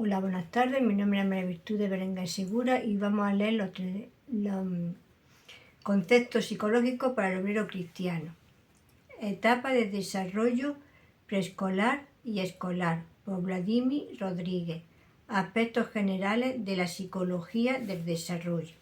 Hola, buenas tardes. Mi nombre es María Virtud de Berenguer Segura y vamos a leer los conceptos psicológicos para el obrero cristiano. Etapa de desarrollo preescolar y escolar, por Vladimir Rodríguez. Aspectos generales de la psicología del desarrollo.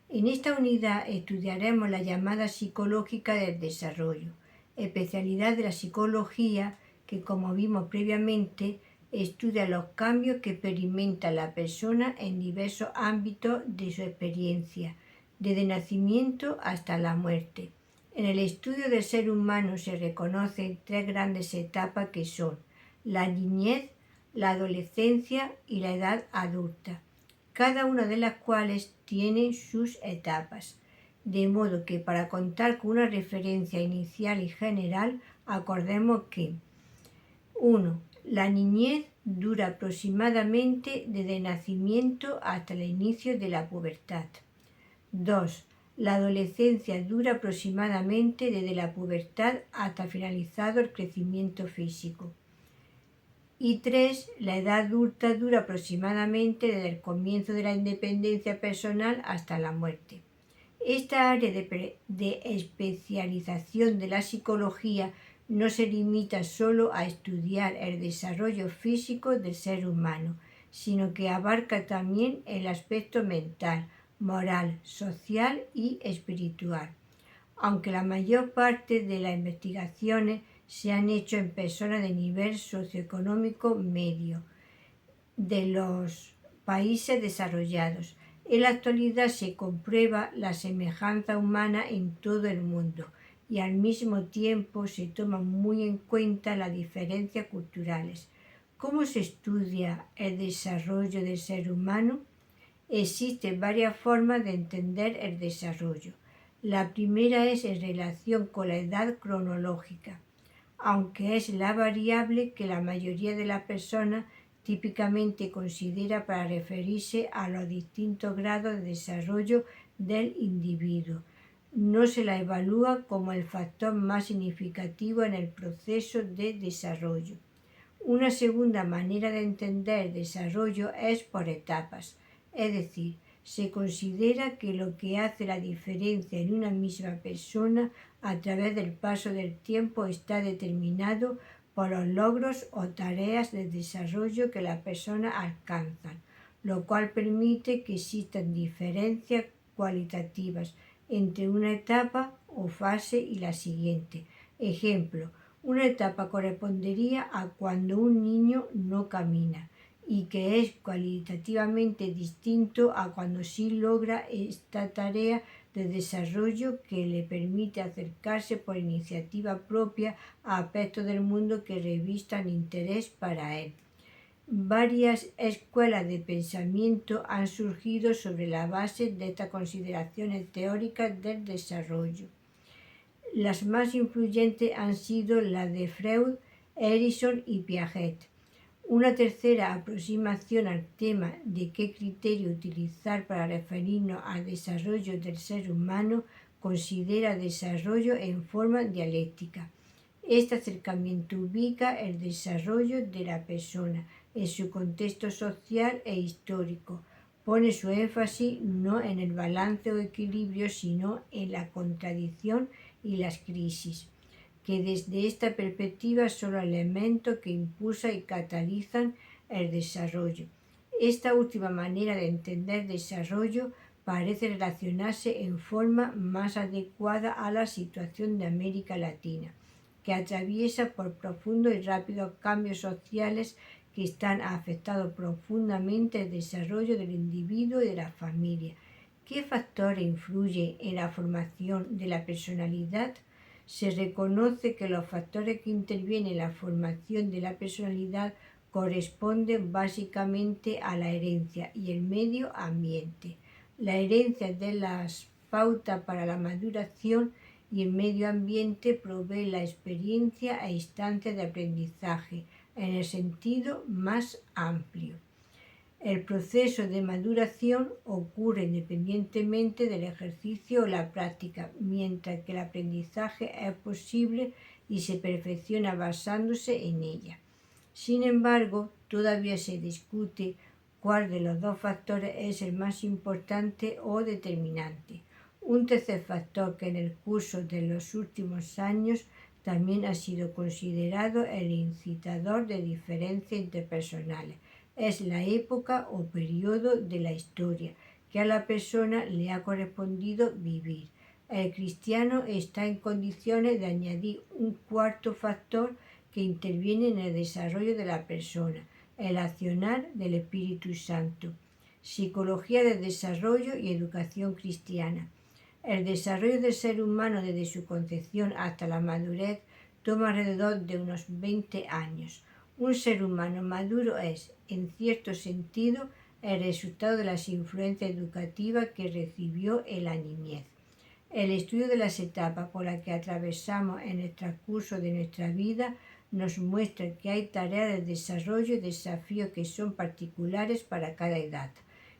En esta unidad estudiaremos la llamada psicológica del desarrollo, especialidad de la psicología que, como vimos previamente, estudia los cambios que experimenta la persona en diversos ámbitos de su experiencia, desde nacimiento hasta la muerte. En el estudio del ser humano se reconocen tres grandes etapas que son la niñez, la adolescencia y la edad adulta, cada una de las cuales tiene sus etapas. De modo que para contar con una referencia inicial y general, acordemos que 1. La niñez dura aproximadamente desde el nacimiento hasta el inicio de la pubertad. 2. La adolescencia dura aproximadamente desde la pubertad hasta finalizado el crecimiento físico. Y 3. La edad adulta dura aproximadamente desde el comienzo de la independencia personal hasta la muerte. Esta área de especialización de la psicología no se limita solo a estudiar el desarrollo físico del ser humano, sino que abarca también el aspecto mental, moral, social y espiritual. Aunque la mayor parte de las investigaciones se han hecho en personas de nivel socioeconómico medio de los países desarrollados, en la actualidad se comprueba la semejanza humana en todo el mundo y al mismo tiempo se toman muy en cuenta las diferencias culturales. ¿Cómo se estudia el desarrollo del ser humano? Existen varias formas de entender el desarrollo. La primera es en relación con la edad cronológica, aunque es la variable que la mayoría de las personas típicamente considera para referirse a los distintos grados de desarrollo del individuo. No se la evalúa como el factor más significativo en el proceso de desarrollo. Una segunda manera de entender el desarrollo es por etapas, es decir, se considera que lo que hace la diferencia en una misma persona a través del paso del tiempo está determinado por los logros o tareas de desarrollo que las personas alcanzan, lo cual permite que existan diferencias cualitativas entre una etapa o fase y la siguiente. Ejemplo, una etapa correspondería a cuando un niño no camina y que es cualitativamente distinto a cuando sí logra esta tarea de desarrollo que le permite acercarse por iniciativa propia a aspectos del mundo que revistan interés para él. Varias escuelas de pensamiento han surgido sobre la base de estas consideraciones teóricas del desarrollo. Las más influyentes han sido las de Freud, Erikson y Piaget. Una tercera aproximación al tema de qué criterio utilizar para referirnos al desarrollo del ser humano considera desarrollo en forma dialéctica. Este acercamiento ubica el desarrollo de la persona en su contexto social e histórico. Pone su énfasis no en el balance o equilibrio, sino en la contradicción y las crisis, que desde esta perspectiva son los elementos que impulsan y catalizan el desarrollo. Esta última manera de entender desarrollo parece relacionarse en forma más adecuada a la situación de América Latina, que atraviesa por profundos y rápidos cambios sociales que están afectando profundamente el desarrollo del individuo y de la familia. ¿Qué factores influyen en la formación de la personalidad? Se reconoce que los factores que intervienen en la formación de la personalidad corresponden básicamente a la herencia y el medio ambiente. La herencia de las pautas para la maduración y el medio ambiente provee la experiencia e instancias de aprendizaje en el sentido más amplio. El proceso de maduración ocurre independientemente del ejercicio o la práctica, mientras que el aprendizaje es posible y se perfecciona basándose en ella. Sin embargo, todavía se discute cuál de los dos factores es el más importante o determinante. Un tercer factor que en el curso de los últimos años también ha sido considerado el incitador de diferencias interpersonales es la época o periodo de la historia que a la persona le ha correspondido vivir. El cristiano está en condiciones de añadir un cuarto factor que interviene en el desarrollo de la persona, el accionar del Espíritu Santo. Psicología del desarrollo y educación cristiana. El desarrollo del ser humano desde su concepción hasta la madurez toma alrededor de unos 20 años. Un ser humano maduro es, en cierto sentido, el resultado de las influencias educativas que recibió en la niñez. El estudio de las etapas por las que atravesamos en el transcurso de nuestra vida nos muestra que hay tareas de desarrollo y desafíos que son particulares para cada edad.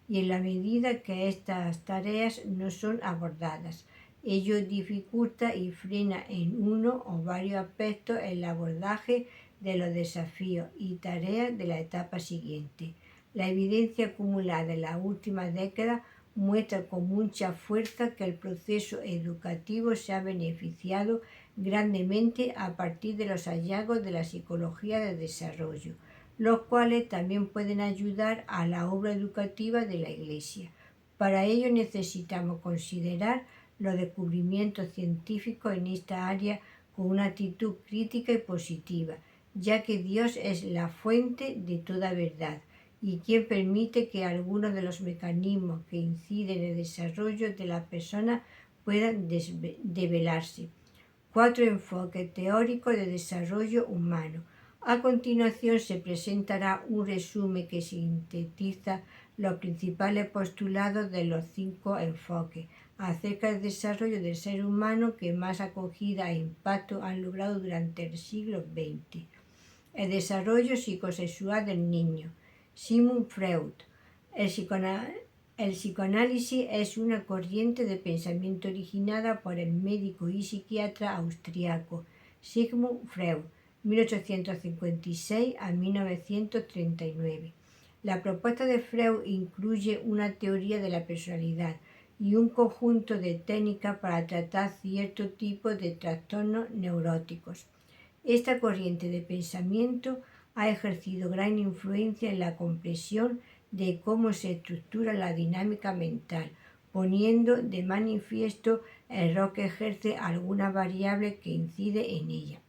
Y en la medida que estas tareas no son abordadas, ello dificulta y frena en uno o varios aspectos el abordaje de los desafíos y tareas de la etapa siguiente. La evidencia acumulada en las últimas décadas muestra con mucha fuerza que el proceso educativo se ha beneficiado grandemente a partir de los hallazgos de la psicología del desarrollo, los cuales también pueden ayudar a la obra educativa de la Iglesia. Para ello necesitamos considerar los descubrimientos científicos en esta área con una actitud crítica y positiva, ya que Dios es la fuente de toda verdad y quien permite que algunos de los mecanismos que inciden en el desarrollo de la persona puedan develarse. 4 enfoques teóricos de desarrollo humano. A continuación se presentará un resumen que sintetiza los principales postulados de los 5 enfoques acerca del desarrollo del ser humano que más acogida e impacto han logrado durante el siglo XX. El desarrollo psicosexual del niño. Sigmund Freud. El psicoanálisis es una corriente de pensamiento originada por el médico y psiquiatra austriaco Sigmund Freud, 1856 a 1939. La propuesta de Freud incluye una teoría de la personalidad y un conjunto de técnicas para tratar cierto tipo de trastornos neuróticos. Esta corriente de pensamiento ha ejercido gran influencia en la comprensión de cómo se estructura la dinámica mental, poniendo de manifiesto el rol que ejerce alguna variable que incide en ella.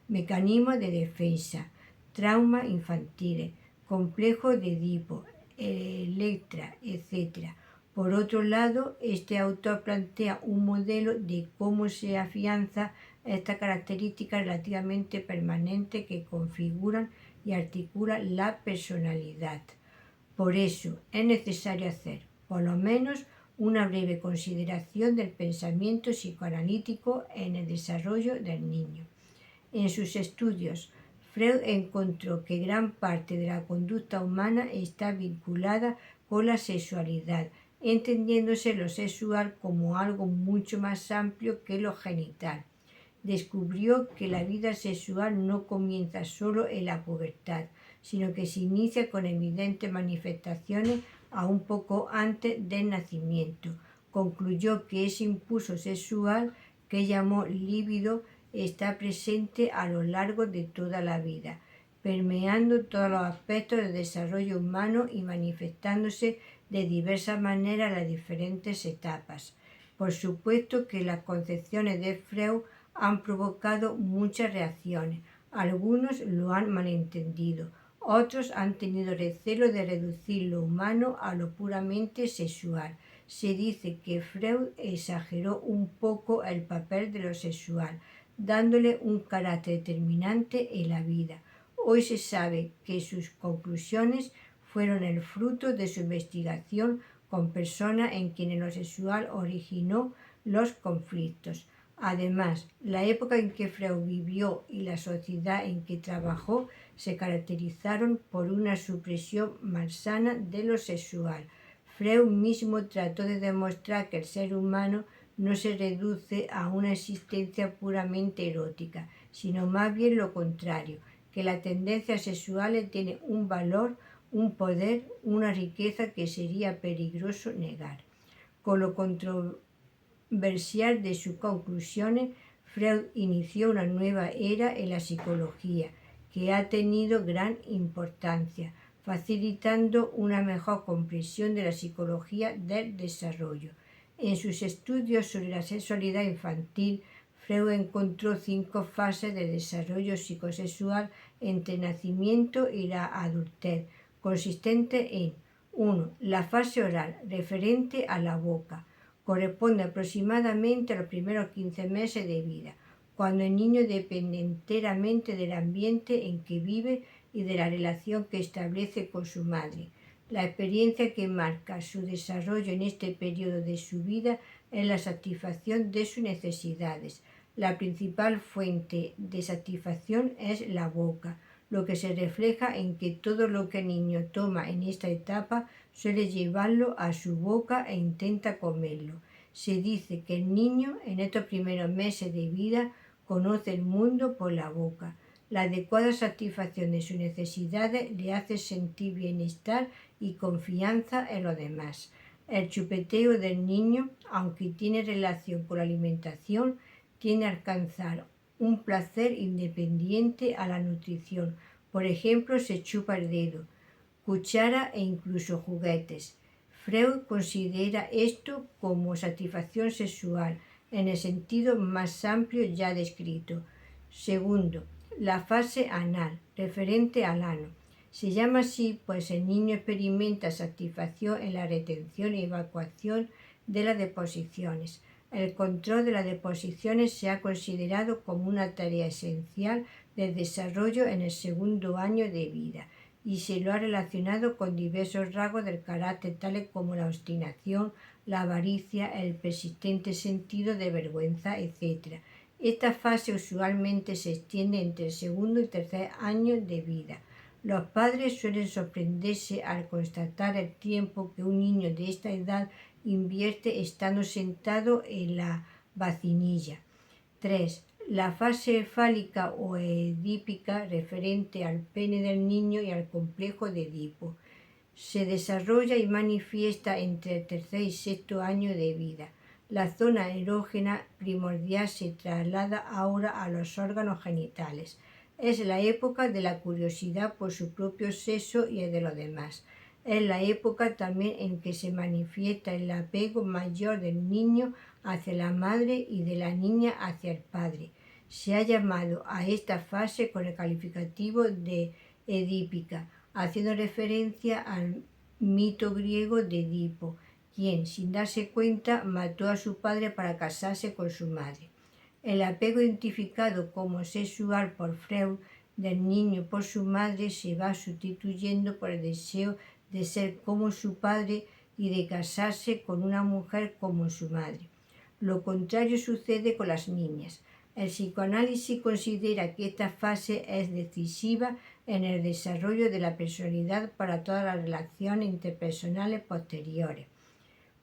Mecanismos de defensa, traumas infantiles, complejo de Edipo, Electra, etc. Por otro lado, este autor plantea un modelo de cómo se afianza esta característica relativamente permanente que configuran y articulan la personalidad. Por eso es necesario hacer, por lo menos, una breve consideración del pensamiento psicoanalítico en el desarrollo del niño. En sus estudios, Freud encontró que gran parte de la conducta humana está vinculada con la sexualidad, entendiéndose lo sexual como algo mucho más amplio que lo genital. Descubrió que la vida sexual no comienza solo en la pubertad, sino que se inicia con evidentes manifestaciones aún poco antes del nacimiento. Concluyó que ese impulso sexual, que llamó líbido, está presente a lo largo de toda la vida, permeando todos los aspectos del desarrollo humano y manifestándose de diversas maneras en las diferentes etapas. Por supuesto que las concepciones de Freud han provocado muchas reacciones. Algunos lo han malentendido, otros han tenido recelo de reducir lo humano a lo puramente sexual. Se dice que Freud exageró un poco el papel de lo sexual, dándole un carácter determinante en la vida. Hoy se sabe que sus conclusiones fueron el fruto de su investigación con personas en quienes lo sexual originó los conflictos. Además, la época en que Freud vivió y la sociedad en que trabajó se caracterizaron por una supresión malsana de lo sexual. Freud mismo trató de demostrar que el ser humano no se reduce a una existencia puramente erótica, sino más bien lo contrario, que las tendencias sexuales tienen un valor, un poder, una riqueza que sería peligroso negar. Con lo controversial de sus conclusiones, Freud inició una nueva era en la psicología que ha tenido gran importancia, facilitando una mejor comprensión de la psicología del desarrollo. En sus estudios sobre la sexualidad infantil, Freud encontró 5 fases de desarrollo psicosexual entre nacimiento y la adultez, consistente en 1. La fase oral, referente a la boca. Corresponde aproximadamente a los primeros 15 meses de vida, cuando el niño depende enteramente del ambiente en que vive y de la relación que establece con su madre. La experiencia que marca su desarrollo en este periodo de su vida es la satisfacción de sus necesidades. La principal fuente de satisfacción es la boca, lo que se refleja en que todo lo que el niño toma en esta etapa suele llevarlo a su boca e intenta comerlo. Se dice que el niño en estos primeros meses de vida conoce el mundo por la boca. La adecuada satisfacción de sus necesidades le hace sentir bienestar y confianza en los demás. El chupeteo del niño, aunque tiene relación con la alimentación, tiene a alcanzar un placer independiente a la nutrición. Por ejemplo, se chupa el dedo, cuchara e incluso juguetes. Freud considera esto como satisfacción sexual en el sentido más amplio ya descrito. Segundo, la fase anal, referente al ano. Se llama así pues el niño experimenta satisfacción en la retención y evacuación de las deposiciones. El control de las deposiciones se ha considerado como una tarea esencial del desarrollo en el segundo año de vida y se lo ha relacionado con diversos rasgos del carácter tales como la obstinación, la avaricia, el persistente sentido de vergüenza, etc. Esta fase usualmente se extiende entre el segundo y tercer año de vida. Los padres suelen sorprenderse al constatar el tiempo que un niño de esta edad invierte estando sentado en la vacinilla. 3. La fase fálica o edípica, referente al pene del niño y al complejo de Edipo. Se desarrolla y manifiesta entre el tercer y sexto año de vida. La zona erógena primordial se traslada ahora a los órganos genitales. Es la época de la curiosidad por su propio sexo y el de los demás. Es la época también en que se manifiesta el apego mayor del niño hacia la madre y de la niña hacia el padre. Se ha llamado a esta fase con el calificativo de edípica, haciendo referencia al mito griego de Edipo, quien, sin darse cuenta, mató a su padre para casarse con su madre. El apego identificado como sexual por Freud del niño por su madre se va sustituyendo por el deseo de ser como su padre y de casarse con una mujer como su madre. Lo contrario sucede con las niñas. El psicoanálisis considera que esta fase es decisiva en el desarrollo de la personalidad para todas las relaciones interpersonales posteriores.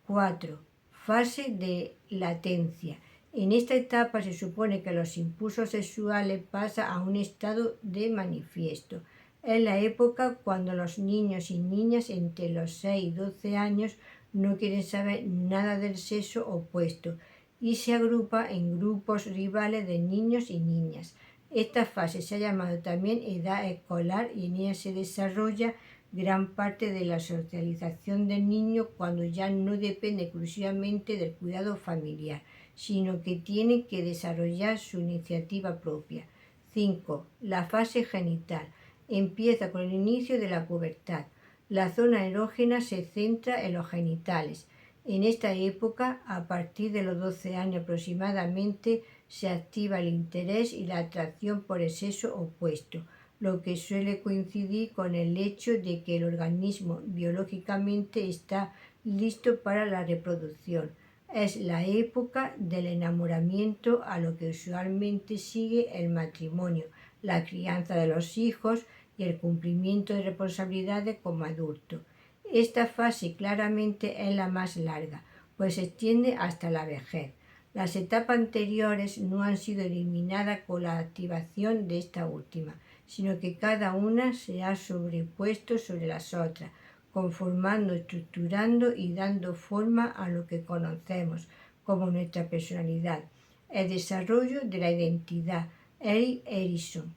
4. Fase de latencia. En esta etapa se supone que los impulsos sexuales pasan a un estado de manifiesto. Es la época cuando los niños y niñas entre los 6 y 12 años no quieren saber nada del sexo opuesto y se agrupa en grupos rivales de niños y niñas. Esta fase se ha llamado también edad escolar y en ella se desarrolla gran parte de la socialización del niño cuando ya no depende exclusivamente del cuidado familiar, sino que tiene que desarrollar su iniciativa propia. 5. La fase genital. Empieza con el inicio de la pubertad. La zona erógena se centra en los genitales. En esta época, a partir de los 12 años aproximadamente, se activa el interés y la atracción por el sexo opuesto, lo que suele coincidir con el hecho de que el organismo biológicamente está listo para la reproducción. Es la época del enamoramiento a lo que usualmente sigue el matrimonio, la crianza de los hijos y el cumplimiento de responsabilidades como adulto. Esta fase claramente es la más larga, pues se extiende hasta la vejez. Las etapas anteriores no han sido eliminadas con la activación de esta última, sino que cada una se ha sobrepuesto sobre las otras, conformando, estructurando y dando forma a lo que conocemos como nuestra personalidad. El desarrollo de la identidad. Erik Erikson.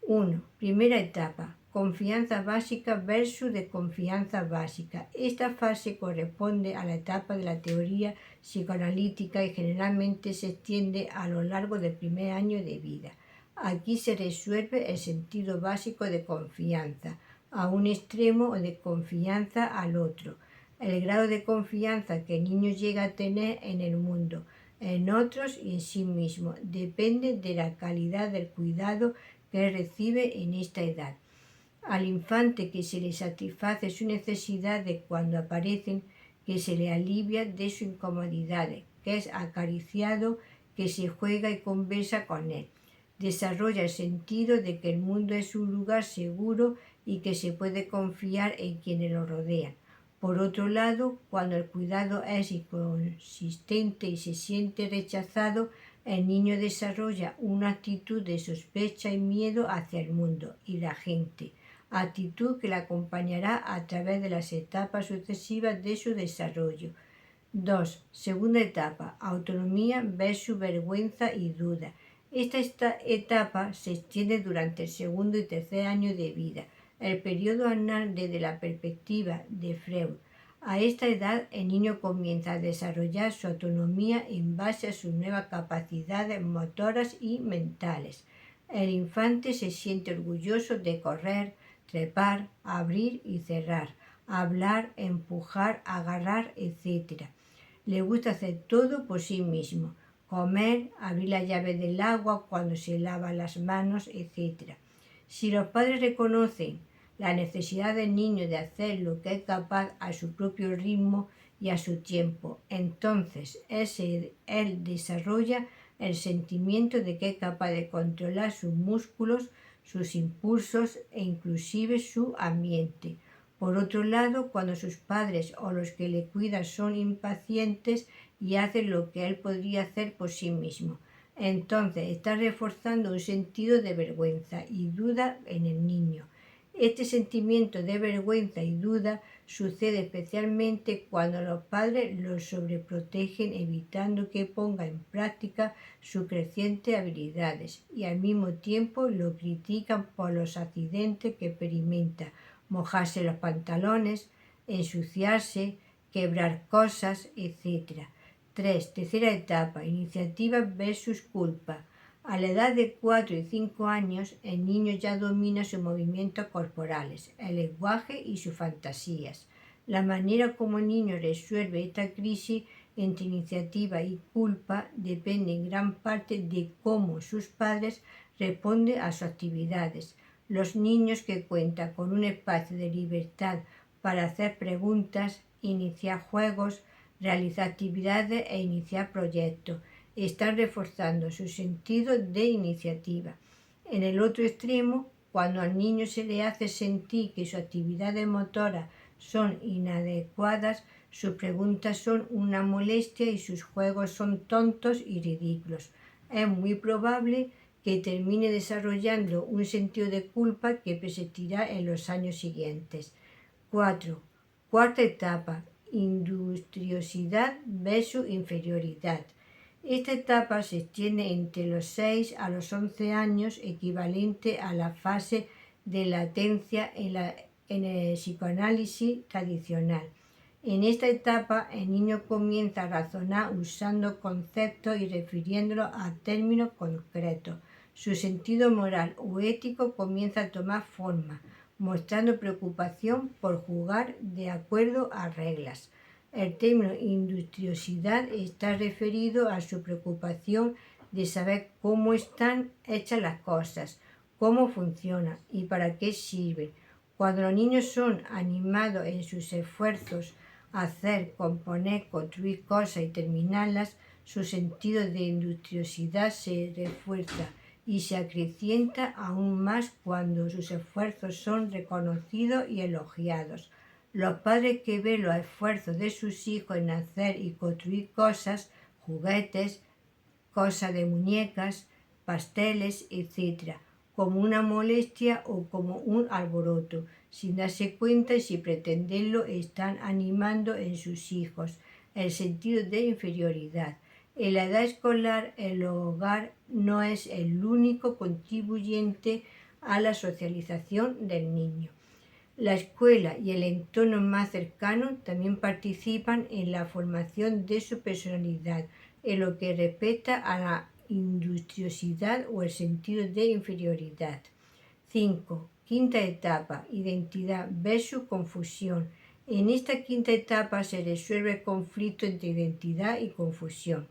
1. Primera etapa. Confianza básica versus desconfianza básica. Esta fase corresponde a la etapa de la teoría psicoanalítica y generalmente se extiende a lo largo del primer año de vida. Aquí se resuelve el sentido básico de confianza a un extremo o de confianza al otro. El grado de confianza que el niño llega a tener en el mundo, en otros y en sí mismo, depende de la calidad del cuidado que recibe en esta edad. Al infante que se le satisface su necesidad de cuando aparecen, que se le alivia de sus incomodidades, que es acariciado, que se juega y conversa con él. Desarrolla el sentido de que el mundo es un lugar seguro y que se puede confiar en quienes lo rodean. Por otro lado, cuando el cuidado es inconsistente y se siente rechazado, el niño desarrolla una actitud de sospecha y miedo hacia el mundo y la gente, actitud que le acompañará a través de las etapas sucesivas de su desarrollo. 2. Segunda etapa, autonomía versus vergüenza y duda. Esta etapa se extiende durante el segundo y tercer año de vida, el periodo anal desde la perspectiva de Freud. A esta edad el niño comienza a desarrollar su autonomía en base a sus nuevas capacidades motoras y mentales. El infante se siente orgulloso de correr, trepar, abrir y cerrar, hablar, empujar, agarrar, etc. Le gusta hacer todo por sí mismo, comer, abrir la llave del agua cuando se lava las manos, etc. Si los padres reconocen la necesidad del niño de hacer lo que es capaz a su propio ritmo y a su tiempo, entonces él desarrolla el sentimiento de que es capaz de controlar sus músculos, sus impulsos e inclusive su ambiente. Por otro lado, cuando sus padres o los que le cuidan son impacientes y hacen lo que él podría hacer por sí mismo, entonces está reforzando un sentido de vergüenza y duda en el niño. Este sentimiento de vergüenza y duda sucede especialmente cuando los padres lo sobreprotegen, evitando que ponga en práctica sus crecientes habilidades y al mismo tiempo lo critican por los accidentes que experimenta, mojarse los pantalones, ensuciarse, quebrar cosas, etc. 3. Tercera etapa, iniciativa versus culpa. A la edad de 4 y 5 años, el niño ya domina sus movimientos corporales, el lenguaje y sus fantasías. La manera como el niño resuelve esta crisis entre iniciativa y culpa depende en gran parte de cómo sus padres responden a sus actividades. Los niños que cuentan con un espacio de libertad para hacer preguntas, iniciar juegos, realizar actividades e iniciar proyectos, están reforzando su sentido de iniciativa. En el otro extremo, cuando al niño se le hace sentir que sus actividades motoras son inadecuadas, sus preguntas son una molestia y sus juegos son tontos y ridículos, es muy probable que termine desarrollando un sentido de culpa que persistirá en los años siguientes. 4. Cuarta etapa, industriosidad versus inferioridad. Esta etapa se extiende entre los 6 a los 11 años, equivalente a la fase de latencia en el psicoanálisis tradicional. En esta etapa, el niño comienza a razonar usando conceptos y refiriéndolos a términos concretos. Su sentido moral o ético comienza a tomar forma, mostrando preocupación por jugar de acuerdo a reglas. El término industriosidad está referido a su preocupación de saber cómo están hechas las cosas, cómo funcionan y para qué sirven. Cuando los niños son animados en sus esfuerzos a hacer, componer, construir cosas y terminarlas, su sentido de industriosidad se refuerza y se acrecienta aún más cuando sus esfuerzos son reconocidos y elogiados. Los padres que ven los esfuerzos de sus hijos en hacer y construir cosas, juguetes, cosas de muñecas, pasteles, etc., como una molestia o como un alboroto. Sin darse cuenta y sin pretenderlo, están animando en sus hijos el sentido de inferioridad. En la edad escolar, el hogar no es el único contribuyente a la socialización del niño. La escuela y el entorno más cercano también participan en la formación de su personalidad, en lo que respecta a la industriosidad o el sentido de inferioridad. 5. Quinta etapa, identidad versus confusión. En esta quinta etapa se resuelve el conflicto entre identidad y confusión.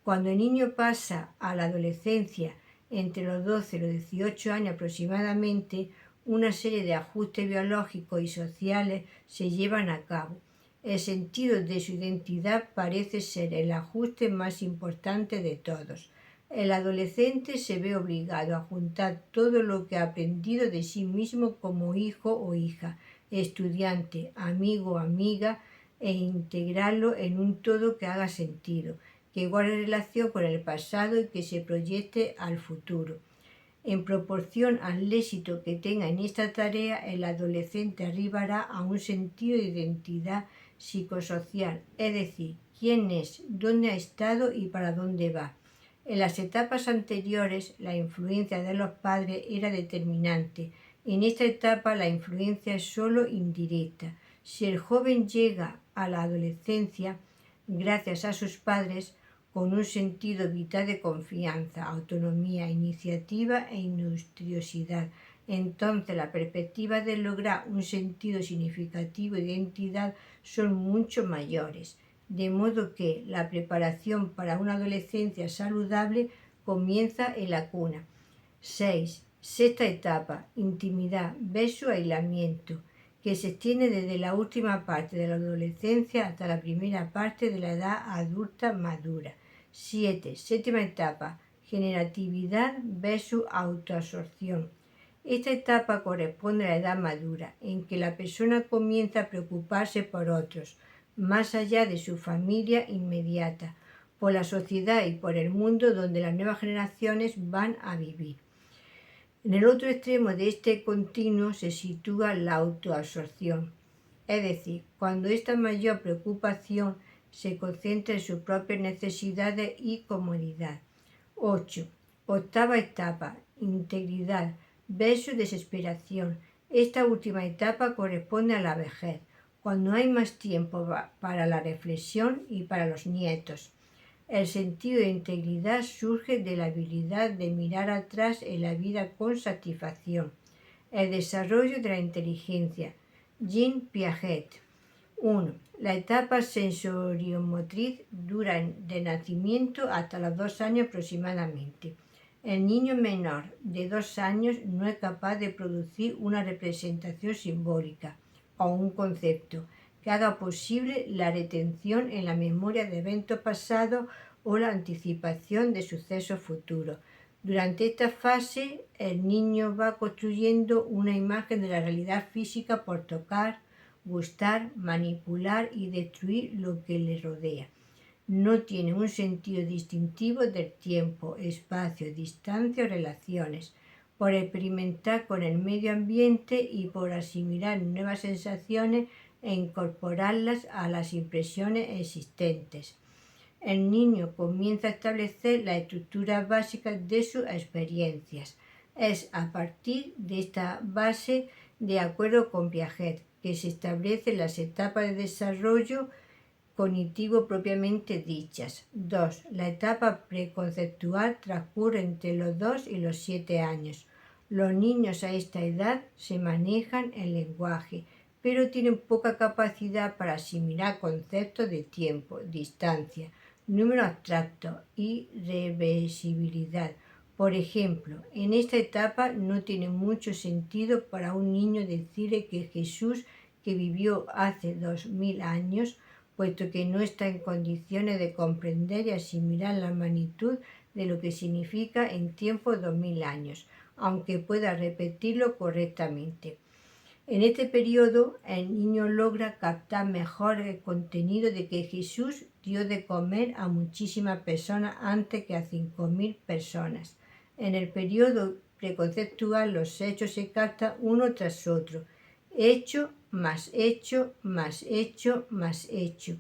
Cuando el niño pasa a la adolescencia, entre los 12 y los 18 años aproximadamente, una serie de ajustes biológicos y sociales se llevan a cabo. El sentido de su identidad parece ser el ajuste más importante de todos. El adolescente se ve obligado a juntar todo lo que ha aprendido de sí mismo como hijo o hija, estudiante, amigo o amiga, e integrarlo en un todo que haga sentido, que guarde relación con el pasado y que se proyecte al futuro. En proporción al éxito que tenga en esta tarea, el adolescente arribará a un sentido de identidad psicosocial, es decir, quién es, dónde ha estado y para dónde va. En las etapas anteriores, la influencia de los padres era determinante. En esta etapa, la influencia es solo indirecta. Si el joven llega a la adolescencia, gracias a sus padres, con un sentido vital de confianza, autonomía, iniciativa e industriosidad, entonces la perspectiva de lograr un sentido significativo de identidad son mucho mayores. De modo que la preparación para una adolescencia saludable comienza en la cuna. 6. Sexta etapa, intimidad versus aislamiento, que se extiende desde la última parte de la adolescencia hasta la primera parte de la edad adulta madura. 7. Séptima etapa, generatividad versus autoabsorción. Esta etapa corresponde a la edad madura, en que la persona comienza a preocuparse por otros, más allá de su familia inmediata, por la sociedad y por el mundo donde las nuevas generaciones van a vivir. En el otro extremo de este continuo se sitúa la autoabsorción, es decir, cuando esta mayor preocupación se concentra en sus propias necesidades y comodidad. 8. Octava etapa, integridad versus desesperación. Esta última etapa corresponde a la vejez, cuando hay más tiempo para la reflexión y para los nietos. El sentido de integridad surge de la habilidad de mirar atrás en la vida con satisfacción. El desarrollo de la inteligencia. Jean Piaget. 1. La etapa sensoriomotriz dura de nacimiento hasta los 2 años aproximadamente. El niño menor de 2 años no es capaz de producir una representación simbólica o un concepto que haga posible la retención en la memoria de eventos pasados o la anticipación de sucesos futuros. Durante esta fase, el niño va construyendo una imagen de la realidad física por tocar, gustar, manipular y destruir lo que le rodea. No tiene un sentido distintivo del tiempo, espacio, distancia o relaciones. Por experimentar con el medio ambiente y por asimilar nuevas sensaciones e incorporarlas a las impresiones existentes. El niño comienza a establecer la estructura básica de sus experiencias. Es a partir de esta base, de acuerdo con Piaget, que se establecen las etapas de desarrollo cognitivo propiamente dichas. 2. La etapa preconceptual transcurre entre los 2 y los 7 años. Los niños a esta edad se manejan en lenguaje, pero tienen poca capacidad para asimilar conceptos de tiempo, distancia, número abstracto y reversibilidad. Por ejemplo, en esta etapa no tiene mucho sentido para un niño decirle que Jesús, que vivió hace 2000 años, puesto que no está en condiciones de comprender y asimilar la magnitud de lo que significa en tiempo 2000 años, aunque pueda repetirlo correctamente. En este periodo, el niño logra captar mejor el contenido de que Jesús dio de comer a muchísimas personas antes que a 5000 personas. En el periodo preconceptual los hechos se captan uno tras otro, hecho más hecho más hecho más hecho.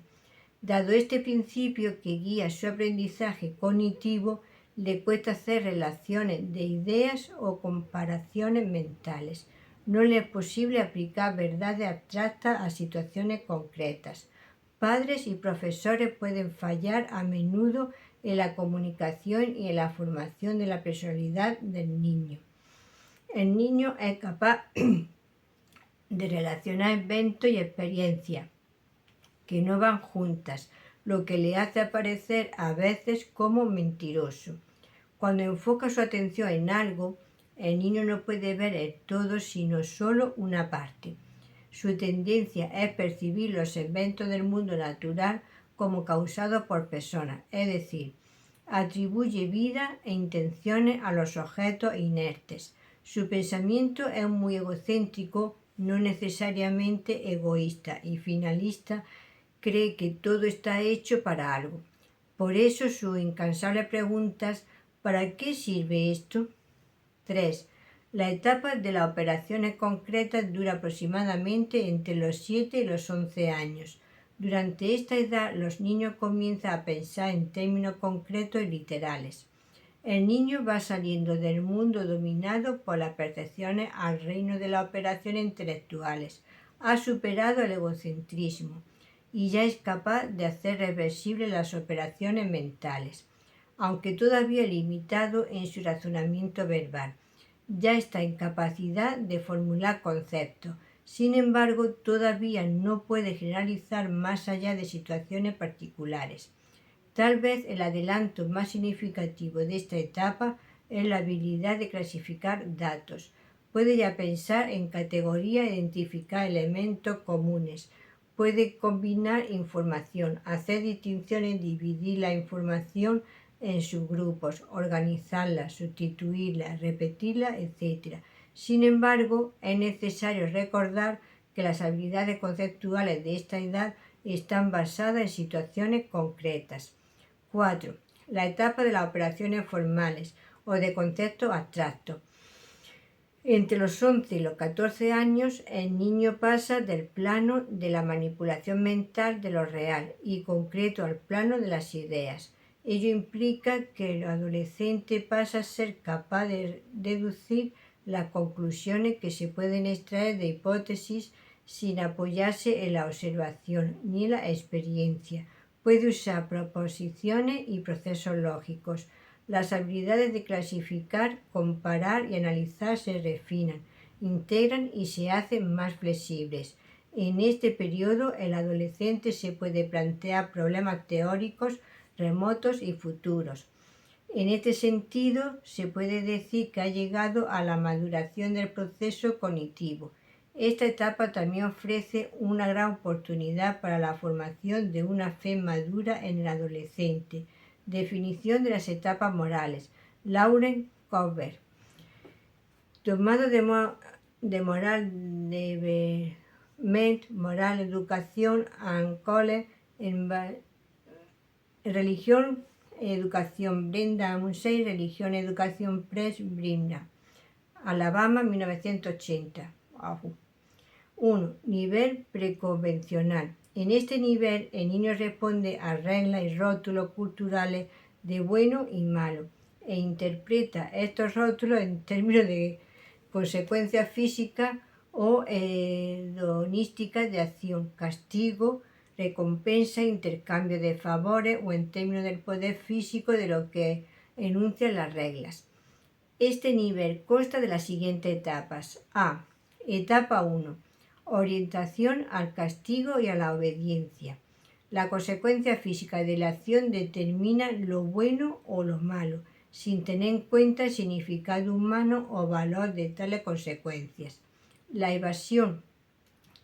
Dado este principio que guía su aprendizaje cognitivo, le cuesta hacer relaciones de ideas o comparaciones mentales. No le es posible aplicar verdades abstractas a situaciones concretas. Padres y profesores pueden fallar a menudo en la comunicación y en la formación de la personalidad del niño. El niño es capaz de relacionar eventos y experiencias que no van juntas, lo que le hace aparecer a veces como mentiroso. Cuando enfoca su atención en algo, el niño no puede ver el todo sino solo una parte. Su tendencia es percibir los eventos del mundo natural como causados por personas, es decir, atribuye vida e intenciones a los objetos inertes. Su pensamiento es muy egocéntrico, no necesariamente egoísta y finalista. Cree que todo está hecho para algo. Por eso sus incansables preguntas: ¿para qué sirve esto? 3. La etapa de las operaciones concretas dura aproximadamente entre los 7 y los 11 años. Durante esta edad los niños comienzan a pensar en términos concretos y literales. El niño va saliendo del mundo dominado por las percepciones al reino de las operaciones intelectuales. Ha superado el egocentrismo y ya es capaz de hacer reversibles las operaciones mentales, aunque todavía limitado en su razonamiento verbal. Ya está en capacidad de formular conceptos. Sin embargo, todavía no puede generalizar más allá de situaciones particulares. Tal vez el adelanto más significativo de esta etapa es la habilidad de clasificar datos. Puede ya pensar en categorías e identificar elementos comunes. Puede combinar información, hacer distinciones, dividir la información en subgrupos, organizarla, sustituirla, repetirla, etc. Sin embargo, es necesario recordar que las habilidades conceptuales de esta edad están basadas en situaciones concretas. 4. La etapa de las operaciones formales o de conceptos abstractos. Entre los 11 y los 14 años, el niño pasa del plano de la manipulación mental de lo real y concreto al plano de las ideas. Ello implica que el adolescente pasa a ser capaz de deducir las conclusiones que se pueden extraer de hipótesis sin apoyarse en la observación ni en la experiencia. Puede usar proposiciones y procesos lógicos. Las habilidades de clasificar, comparar y analizar se refinan, integran y se hacen más flexibles. En este periodo, el adolescente se puede plantear problemas teóricos remotos y futuros. En este sentido, se puede decir que ha llegado a la maduración del proceso cognitivo. Esta etapa también ofrece una gran oportunidad para la formación de una fe madura en el adolescente. Definición de las etapas morales. Lauren Kober. Tomado de Moral Development, Moral Education and College en Religión Educación Brenda Munsey, Religión Educación Press Brenda, Alabama, 1980. 1. Nivel preconvencional. En este nivel, el niño responde a reglas y rótulos culturales de bueno y malo e interpreta estos rótulos en términos de consecuencias físicas o hedonísticas de acción, castigo, recompensa, intercambio de favores o en términos del poder físico de lo que enuncian las reglas. Este nivel consta de las siguientes etapas. A. Etapa 1. Orientación al castigo y a la obediencia. La consecuencia física de la acción determina lo bueno o lo malo, sin tener en cuenta el significado humano o valor de tales consecuencias. La evasión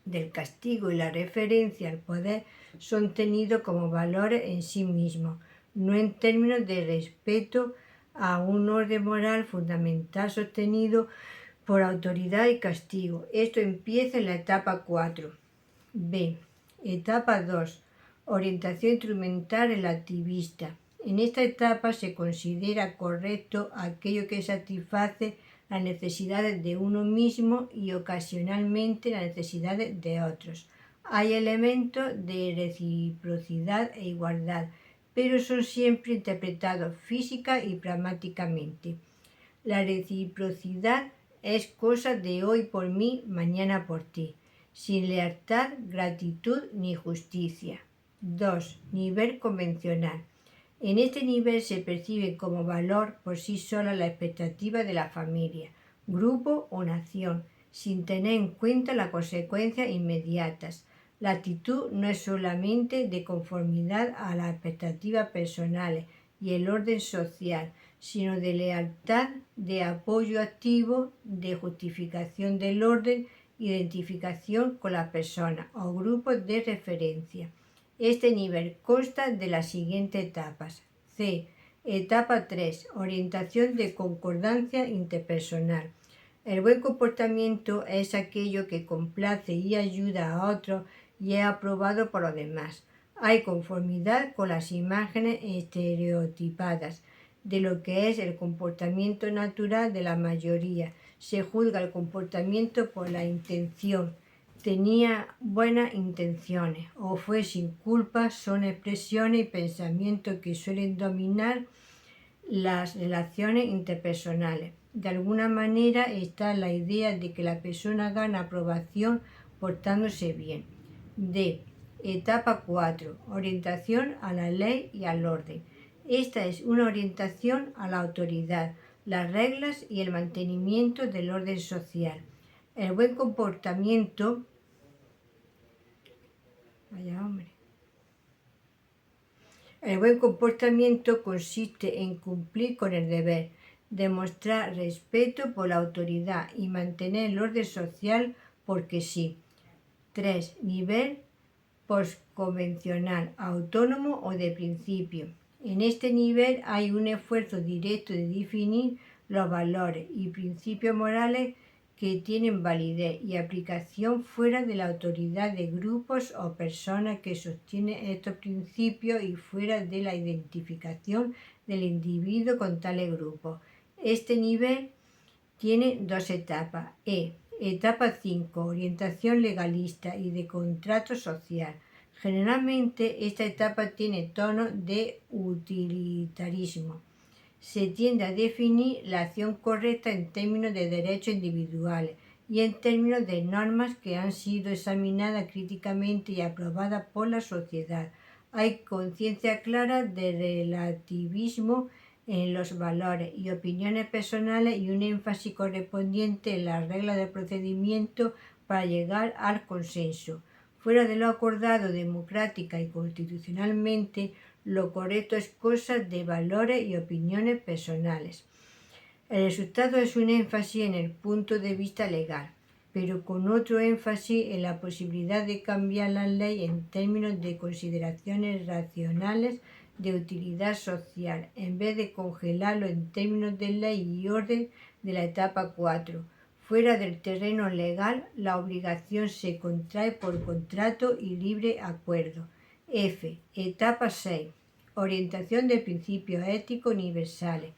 del castigo y la referencia al poder son tenidos como valores en sí mismos, no en términos de respeto a un orden moral fundamental sostenido por autoridad y castigo. Esto empieza en la etapa 4. B. Etapa 2. Orientación instrumental relativista. En esta etapa se considera correcto aquello que satisface las necesidades de uno mismo y ocasionalmente las necesidades de otros. Hay elementos de reciprocidad e igualdad, pero son siempre interpretados física y pragmáticamente. La reciprocidad es cosa de hoy por mí, mañana por ti, sin lealtad, gratitud ni justicia. 2. Nivel convencional. En este nivel se percibe como valor por sí sola la expectativa de la familia, grupo o nación, sin tener en cuenta las consecuencias inmediatas. La actitud no es solamente de conformidad a las expectativas personales y el orden social, sino de lealtad, de apoyo activo, de justificación del orden, identificación con las personas o grupos de referencia. Este nivel consta de las siguientes etapas. C. Etapa 3. Orientación de concordancia interpersonal. El buen comportamiento es aquello que complace y ayuda a otros y es aprobado por los demás. Hay conformidad con las imágenes estereotipadas de lo que es el comportamiento natural de la mayoría. Se juzga el comportamiento por la intención. Tenía buenas intenciones o fue sin culpa, son expresiones y pensamientos que suelen dominar las relaciones interpersonales. De alguna manera está la idea de que la persona gana aprobación portándose bien. D. Etapa 4. Orientación a la ley y al orden. Esta es una orientación a la autoridad, las reglas y el mantenimiento del orden social. El buen comportamiento El buen comportamiento consiste en cumplir con el deber, demostrar respeto por la autoridad y mantener el orden social porque sí. 3. Nivel postconvencional, autónomo o de principio. En este nivel hay un esfuerzo directo de definir los valores y principios morales que tienen validez y aplicación fuera de la autoridad de grupos o personas que sostienen estos principios y fuera de la identificación del individuo con tales grupos. Este nivel tiene dos etapas. Etapa 5. Orientación legalista y de contrato social. Generalmente esta etapa tiene tono de utilitarismo. Se tiende a definir la acción correcta en términos de derechos individuales y en términos de normas que han sido examinadas críticamente y aprobadas por la sociedad. Hay conciencia clara de relativismo en los valores y opiniones personales y un énfasis correspondiente en las reglas de procedimiento para llegar al consenso. Fuera de lo acordado democrática y constitucionalmente, lo correcto es cosa de valores y opiniones personales. El resultado es un énfasis en el punto de vista legal, pero con otro énfasis en la posibilidad de cambiar la ley en términos de consideraciones racionales de utilidad social, en vez de congelarlo en términos de ley y orden de la etapa 4. Fuera del terreno legal, la obligación se contrae por contrato y libre acuerdo. F. Etapa 6. Orientación de principios éticos universales.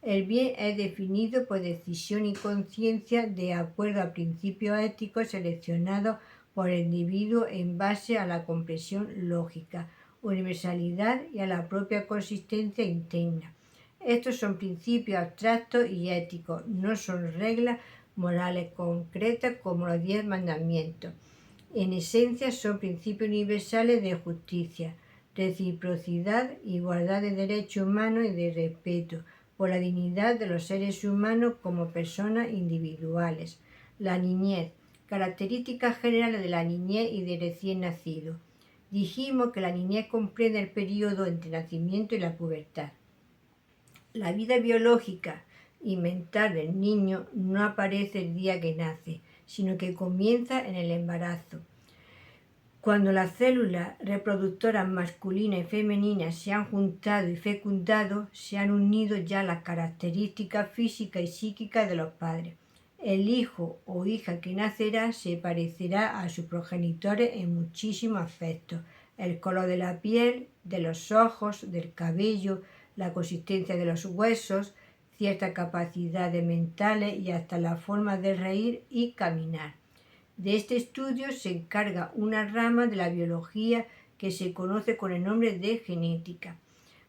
El bien es definido por decisión y conciencia de acuerdo a principios éticos seleccionados por el individuo en base a la comprensión lógica, universalidad y a la propia consistencia interna. Estos son principios abstractos y éticos, no son reglas morales concretas como los 10 mandamientos. En esencia son principios universales de justicia, reciprocidad, igualdad de derechos humanos y de respeto por la dignidad de los seres humanos como personas individuales. La niñez. Características generales de la niñez y de recién nacido. Dijimos que la niñez comprende el periodo entre el nacimiento y la pubertad. La vida biológica y mental del niño no aparece el día que nace, sino que comienza en el embarazo. Cuando las células reproductoras masculinas y femeninas se han juntado y fecundado, se han unido ya las características físicas y psíquicas de los padres. El hijo o hija que nacerá se parecerá a sus progenitores en muchísimos aspectos: el color de la piel, de los ojos, del cabello, la consistencia de los huesos, ciertas capacidades mentales y hasta la forma de reír y caminar. De este estudio se encarga una rama de la biología que se conoce con el nombre de genética.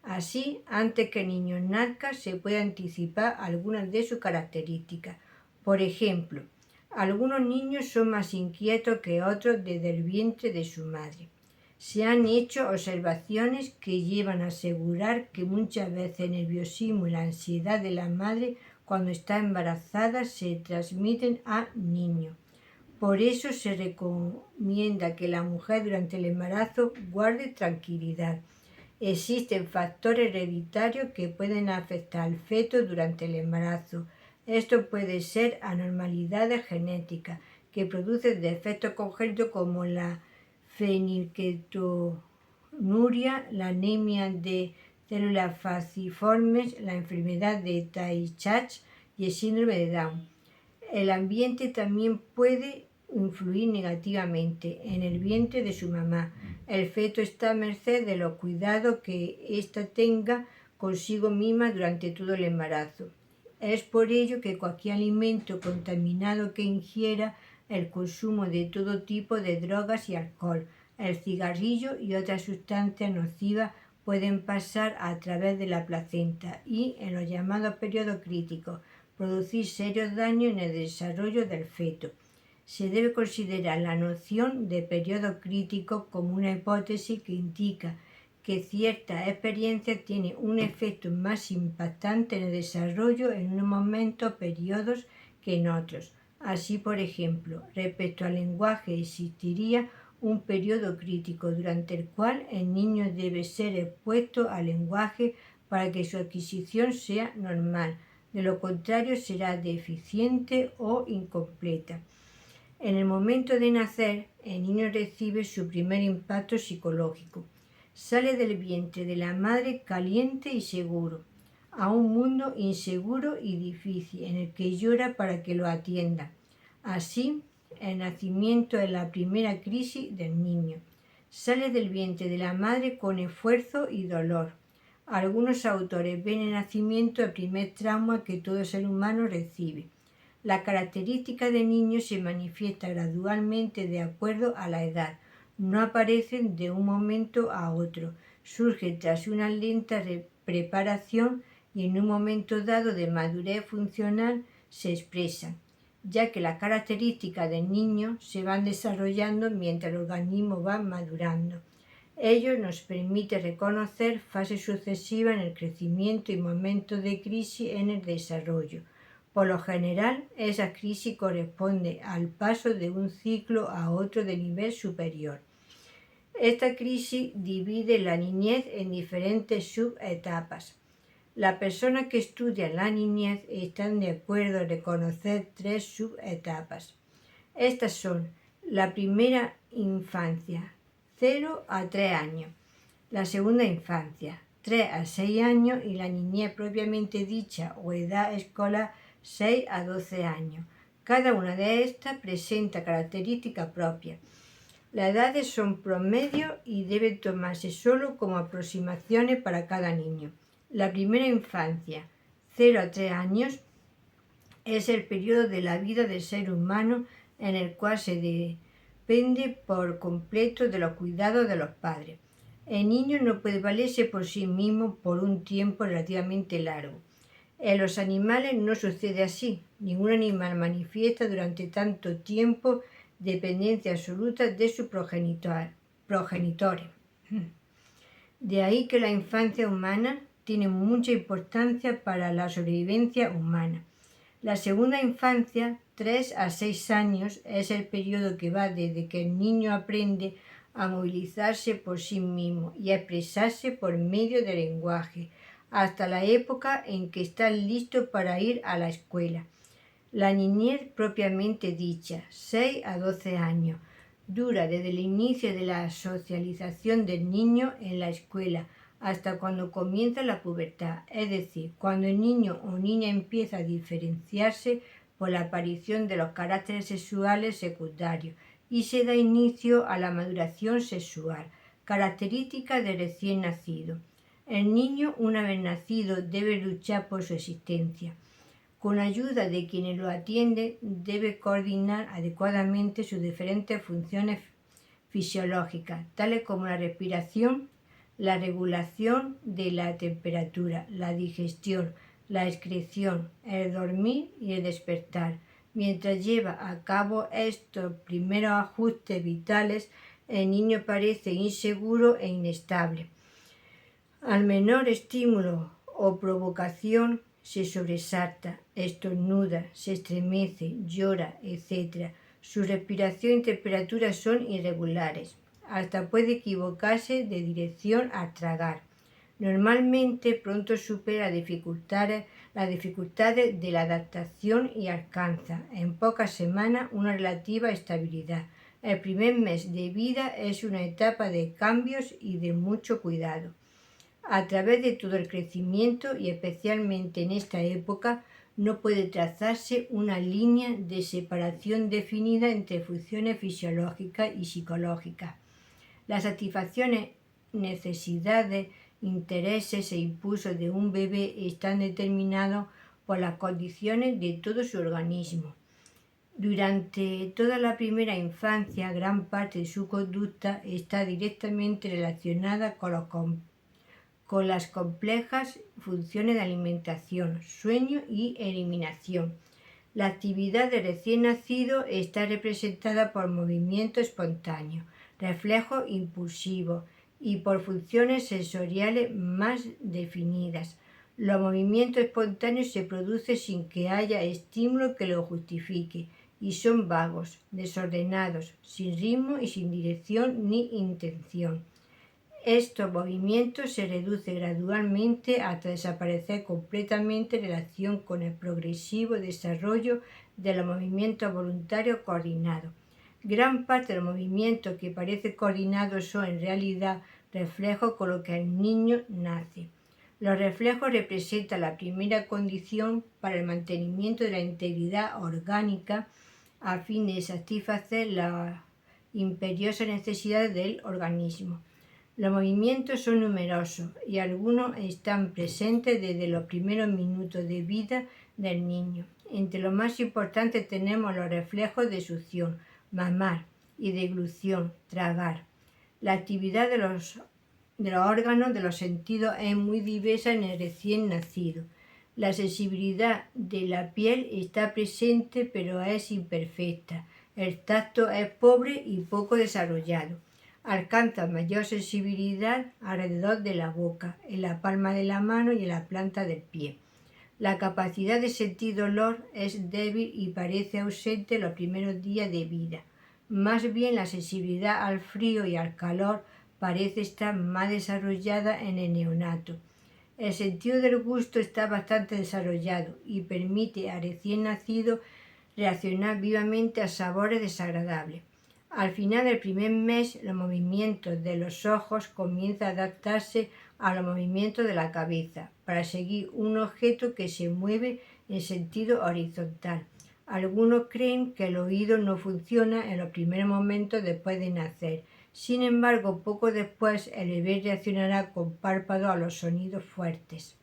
Así, antes que el niño nazca, se puede anticipar algunas de sus características. Por ejemplo, algunos niños son más inquietos que otros desde el vientre de su madre. Se han hecho observaciones que llevan a asegurar que muchas veces el nerviosismo y la ansiedad de la madre cuando está embarazada se transmiten a niños. Por eso se recomienda que la mujer durante el embarazo guarde tranquilidad. Existen factores hereditarios que pueden afectar al feto durante el embarazo. Esto puede ser anormalidades genéticas que producen defectos congénitos como la fenilketonuria, la anemia de células falciformes, la enfermedad de Tay-Sachs y el síndrome de Down. El ambiente también puede influir negativamente en el vientre de su mamá. El feto está a merced de los cuidados que ésta tenga consigo misma durante todo el embarazo. Es por ello que cualquier alimento contaminado que ingiera, el consumo de todo tipo de drogas y alcohol, el cigarrillo y otras sustancias nocivas pueden pasar a través de la placenta y, en los llamados periodos críticos, producir serios daños en el desarrollo del feto. Se debe considerar la noción de periodo crítico como una hipótesis que indica que cierta experiencia tiene un efecto más impactante en el desarrollo en unos momentos periodos que en otros. Así, por ejemplo, respecto al lenguaje existiría un periodo crítico durante el cual el niño debe ser expuesto al lenguaje para que su adquisición sea normal. De lo contrario será deficiente o incompleta. En el momento de nacer, el niño recibe su primer impacto psicológico. Sale del vientre de la madre caliente y seguro, a un mundo inseguro y difícil en el que llora para que lo atienda. Así, el nacimiento es la primera crisis del niño. Sale del vientre de la madre con esfuerzo y dolor. Algunos autores ven el nacimiento el primer trauma que todo ser humano recibe. La característica del niño se manifiesta gradualmente de acuerdo a la edad. No aparecen de un momento a otro. Surgen tras una lenta preparación y en un momento dado de madurez funcional se expresan, ya que las características del niño se van desarrollando mientras el organismo va madurando. Ello nos permite reconocer fases sucesivas en el crecimiento y momentos de crisis en el desarrollo. Por lo general, esa crisis corresponde al paso de un ciclo a otro de nivel superior. Esta crisis divide la niñez en diferentes subetapas. Las personas que estudian la niñez están de acuerdo en reconocer 3 subetapas. Estas son la primera infancia, 0 a 3 años, la segunda infancia, 3 a 6 años y la niñez propiamente dicha o edad escolar, 6 a 12 años. Cada una de estas presenta características propias. Las edades son promedio y deben tomarse solo como aproximaciones para cada niño. La primera infancia, 0 a 3 años, es el periodo de la vida del ser humano en el cual se depende por completo de los cuidados de los padres. El niño no puede valerse por sí mismo por un tiempo relativamente largo. En los animales no sucede así. Ningún animal manifiesta durante tanto tiempo dependencia absoluta de sus progenitores. De ahí que la infancia humana tiene mucha importancia para la sobrevivencia humana. La segunda infancia, 3 a 6 años, es el periodo que va desde que el niño aprende a movilizarse por sí mismo y a expresarse por medio del lenguaje, hasta la época en que está listo para ir a la escuela. La niñez propiamente dicha, 6 a 12 años, dura desde el inicio de la socialización del niño en la escuela hasta cuando comienza la pubertad, es decir, cuando el niño o niña empieza a diferenciarse por la aparición de los caracteres sexuales secundarios y se da inicio a la maduración sexual, característica del recién nacido. El niño, una vez nacido, debe luchar por su existencia. Con ayuda de quienes lo atienden, debe coordinar adecuadamente sus diferentes funciones fisiológicas, tales como la respiración, la regulación de la temperatura, la digestión, la excreción, el dormir y el despertar. Mientras lleva a cabo estos primeros ajustes vitales, el niño parece inseguro e inestable. Al menor estímulo o provocación se sobresalta, estornuda, se estremece, llora, etc. Su respiración y temperatura son irregulares. Hasta puede equivocarse de dirección al tragar. Normalmente pronto supera las dificultades de la adaptación y alcanza en pocas semanas una relativa estabilidad. El primer mes de vida es una etapa de cambios y de mucho cuidado. A través de todo el crecimiento y especialmente en esta época no puede trazarse una línea de separación definida entre funciones fisiológicas y psicológicas. Las satisfacciones, necesidades, intereses e impulsos de un bebé están determinados por las condiciones de todo su organismo. Durante toda la primera infancia, gran parte de su conducta está directamente relacionada con las complejas funciones de alimentación, sueño y eliminación. La actividad del recién nacido está representada por movimiento espontáneo, reflejos impulsivos y por funciones sensoriales más definidas. Los movimientos espontáneos se producen sin que haya estímulo que lo justifique y son vagos, desordenados, sin ritmo y sin dirección ni intención. Estos movimientos se reducen gradualmente hasta desaparecer completamente en relación con el progresivo desarrollo de los movimientos voluntarios coordinados. Gran parte de los movimientos que parecen coordinados son en realidad reflejos con los que el niño nace. Los reflejos representan la primera condición para el mantenimiento de la integridad orgánica a fin de satisfacer las imperiosas necesidades del organismo. Los movimientos son numerosos y algunos están presentes desde los primeros minutos de vida del niño. Entre los más importantes tenemos los reflejos de succión, mamar y deglución, tragar. La actividad de los órganos de los sentidos es muy diversa en el recién nacido. La sensibilidad de la piel está presente pero es imperfecta. El tacto es pobre y poco desarrollado. Alcanza mayor sensibilidad alrededor de la boca, en la palma de la mano y en la planta del pie. La capacidad de sentir dolor es débil y parece ausente en los primeros días de vida. Más bien la sensibilidad al frío y al calor parece estar más desarrollada en el neonato. El sentido del gusto está bastante desarrollado y permite al recién nacido reaccionar vivamente a sabores desagradables. Al final del primer mes, los movimientos de los ojos comienzan a adaptarse a los movimientos de la cabeza para seguir un objeto que se mueve en sentido horizontal. Algunos creen que el oído no funciona en los primeros momentos después de nacer. Sin embargo, poco después el bebé reaccionará con párpadeo a los sonidos fuertes.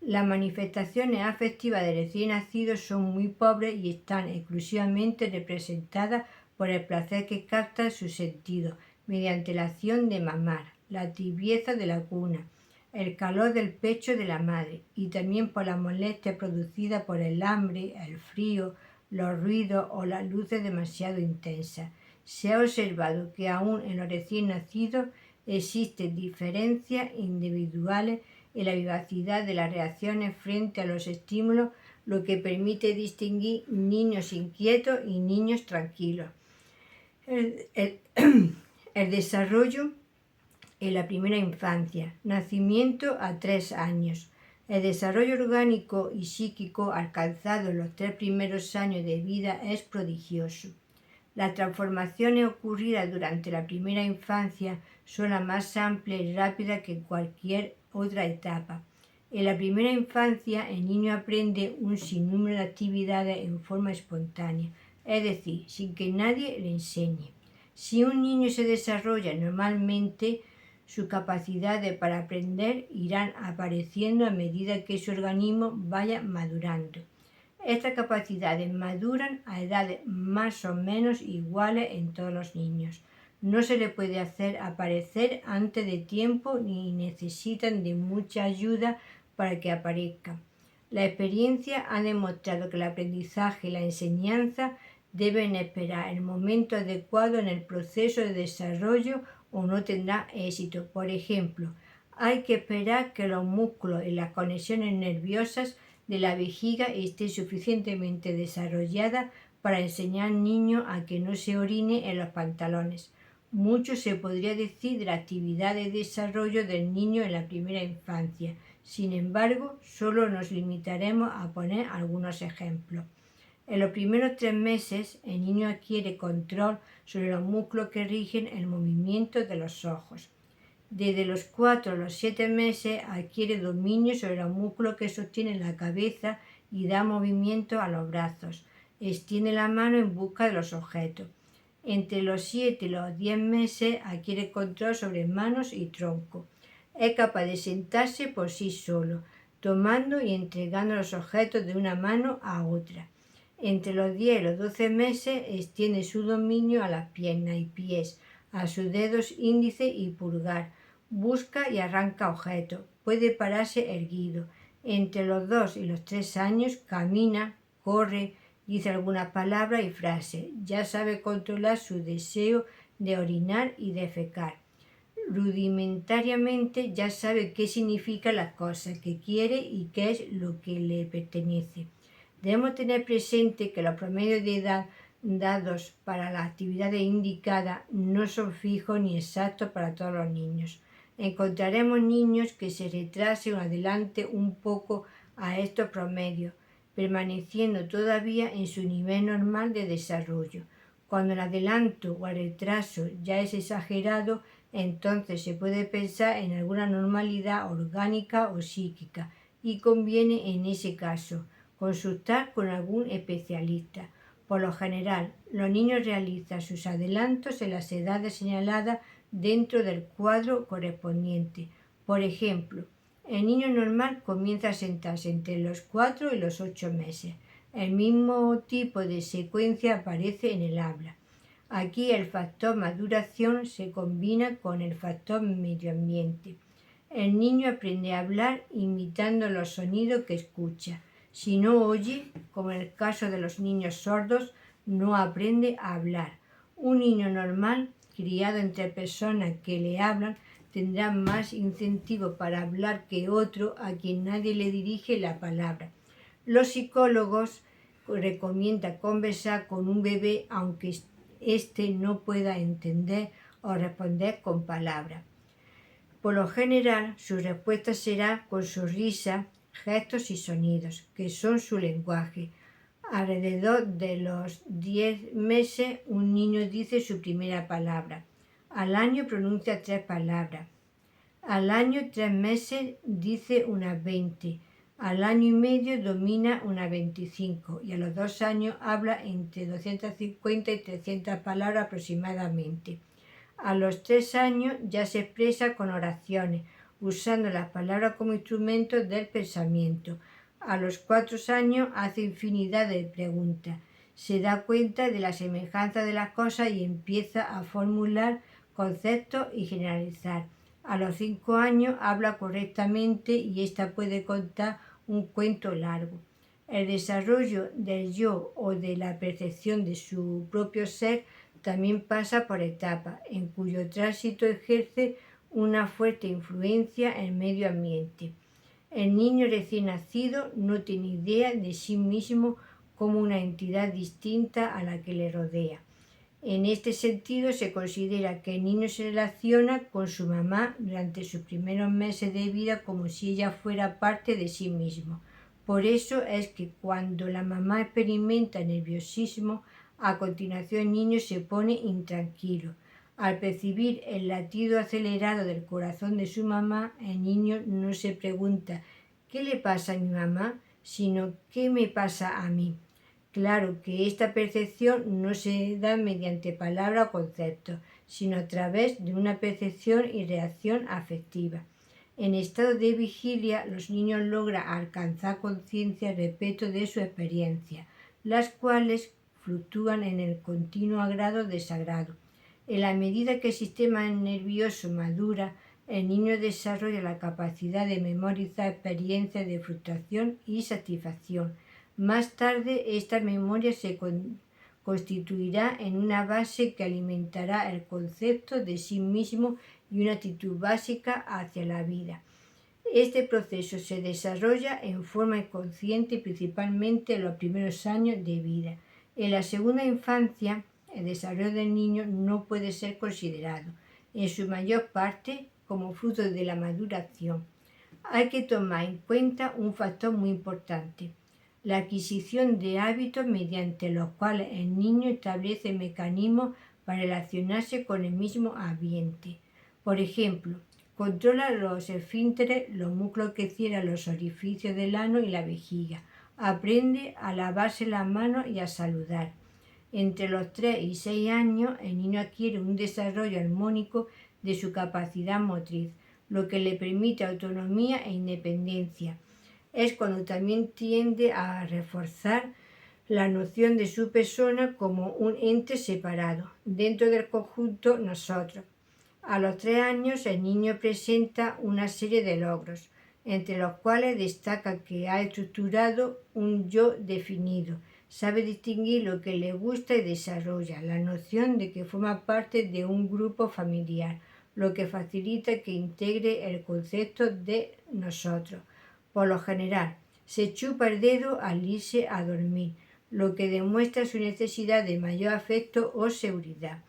Las manifestaciones afectivas del recién nacido son muy pobres y están exclusivamente representadas por el placer que capta sus sentidos mediante la acción de mamar, la tibieza de la cuna, el calor del pecho de la madre y también por la molestia producida por el hambre, el frío, los ruidos o las luces demasiado intensas. Se ha observado que aún en los recién nacidos existen diferencias individuales en la vivacidad de las reacciones frente a los estímulos, lo que permite distinguir niños inquietos y niños tranquilos. El desarrollo en la primera infancia, nacimiento a 3 años. El desarrollo orgánico y psíquico alcanzado en los 3 primeros años de vida es prodigioso. Las transformaciones ocurridas durante la primera infancia son las más amplias y rápidas que en cualquier otra etapa. En la primera infancia, el niño aprende un sinnúmero de actividades en forma espontánea, es decir, sin que nadie le enseñe. Si un niño se desarrolla normalmente, sus capacidades para aprender irán apareciendo a medida que su organismo vaya madurando. Estas capacidades maduran a edades más o menos iguales en todos los niños. No se le puede hacer aparecer antes de tiempo ni necesitan de mucha ayuda para que aparezcan. La experiencia ha demostrado que el aprendizaje y la enseñanza deben esperar el momento adecuado en el proceso de desarrollo o no tendrá éxito. Por ejemplo, hay que esperar que los músculos y las conexiones nerviosas de la vejiga estén suficientemente desarrolladas para enseñar al niño a que no se orine en los pantalones. Mucho se podría decir de la actividad de desarrollo del niño en la primera infancia. Sin embargo, solo nos limitaremos a poner algunos ejemplos. En los primeros 3 meses, el niño adquiere control sobre los músculos que rigen el movimiento de los ojos. Desde los 4 a los 7 meses adquiere dominio sobre los músculos que sostienen la cabeza y da movimiento a los brazos. Extiende la mano en busca de los objetos. Entre los 7 y los 10 meses adquiere control sobre manos y tronco. Es capaz de sentarse por sí solo, tomando y entregando los objetos de una mano a otra. Entre los 10 y los 12 meses extiende su dominio a las piernas y pies, a sus dedos índice y pulgar. Busca y arranca objetos. Puede pararse erguido. Entre los 2 y los 3 años camina, corre, dice algunas palabras y frases. Ya sabe controlar su deseo de orinar y defecar. Rudimentariamente ya sabe qué significan las cosas que quiere y qué es lo que le pertenece. Debemos tener presente que los promedios de edad dados para las actividades indicadas no son fijos ni exactos para todos los niños. Encontraremos niños que se retrasen o adelanten un poco a estos promedios, permaneciendo todavía en su nivel normal de desarrollo. Cuando el adelanto o el retraso ya es exagerado, entonces se puede pensar en alguna normalidad orgánica o psíquica y conviene en ese caso consultar con algún especialista. Por lo general, los niños realizan sus adelantos en las edades señaladas dentro del cuadro correspondiente. Por ejemplo, el niño normal comienza a sentarse entre los 4 y los 8 meses. El mismo tipo de secuencia aparece en el habla. Aquí el factor maduración se combina con el factor medio ambiente. El niño aprende a hablar imitando los sonidos que escucha. Si no oye, como en el caso de los niños sordos, no aprende a hablar. Un niño normal, criado entre personas que le hablan, tendrá más incentivo para hablar que otro a quien nadie le dirige la palabra. Los psicólogos recomiendan conversar con un bebé aunque éste no pueda entender o responder con palabras. Por lo general, su respuesta será con su risa, gestos y sonidos, que son su lenguaje. Alrededor de los 10 meses, un niño dice su primera palabra. Al año pronuncia 3 palabras. Al año 3 meses dice unas 20. Al año y medio domina unas 25 y a los 2 años habla entre 250 y 300 palabras aproximadamente. A los 3 años ya se expresa con oraciones, usando las palabras como instrumentos del pensamiento. A los 4 años hace infinidad de preguntas. Se da cuenta de la semejanza de las cosas y empieza a formular conceptos y generalizar. A los 5 años habla correctamente y ésta puede contar un cuento largo. El desarrollo del yo o de la percepción de su propio ser también pasa por etapas, en cuyo tránsito ejerce una fuerte influencia en el medio ambiente. El niño recién nacido no tiene idea de sí mismo como una entidad distinta a la que le rodea. En este sentido, se considera que el niño se relaciona con su mamá durante sus primeros meses de vida como si ella fuera parte de sí mismo. Por eso es que cuando la mamá experimenta nerviosismo, a continuación el niño se pone intranquilo. Al percibir el latido acelerado del corazón de su mamá, el niño no se pregunta ¿qué le pasa a mi mamá?, sino ¿qué me pasa a mí? Claro que esta percepción no se da mediante palabra o conceptos, sino a través de una percepción y reacción afectiva. En estado de vigilia, los niños logran alcanzar conciencia respecto de su experiencia, las cuales fluctúan en el continuo agrado-desagrado. En la medida que el sistema nervioso madura, el niño desarrolla la capacidad de memorizar experiencias de frustración y satisfacción. Más tarde, esta memoria se constituirá en una base que alimentará el concepto de sí mismo y una actitud básica hacia la vida. Este proceso se desarrolla en forma inconsciente principalmente en los primeros años de vida. En la segunda infancia, el desarrollo del niño no puede ser considerado, en su mayor parte, como fruto de la maduración. Hay que tomar en cuenta un factor muy importante: la adquisición de hábitos mediante los cuales el niño establece mecanismos para relacionarse con el mismo ambiente. Por ejemplo, controla los esfínteres, los músculos que cierran los orificios del ano y la vejiga. Aprende a lavarse las manos y a saludar. Entre los 3 y 6 años, el niño adquiere un desarrollo armónico de su capacidad motriz, lo que le permite autonomía e independencia. Es cuando también tiende a reforzar la noción de su persona como un ente separado, dentro del conjunto nosotros. A los 3 años el niño presenta una serie de logros, entre los cuales destaca que ha estructurado un yo definido, sabe distinguir lo que le gusta y desarrolla la noción de que forma parte de un grupo familiar, lo que facilita que integre el concepto de nosotros. Por lo general, se chupa el dedo al irse a dormir, lo que demuestra su necesidad de mayor afecto o seguridad.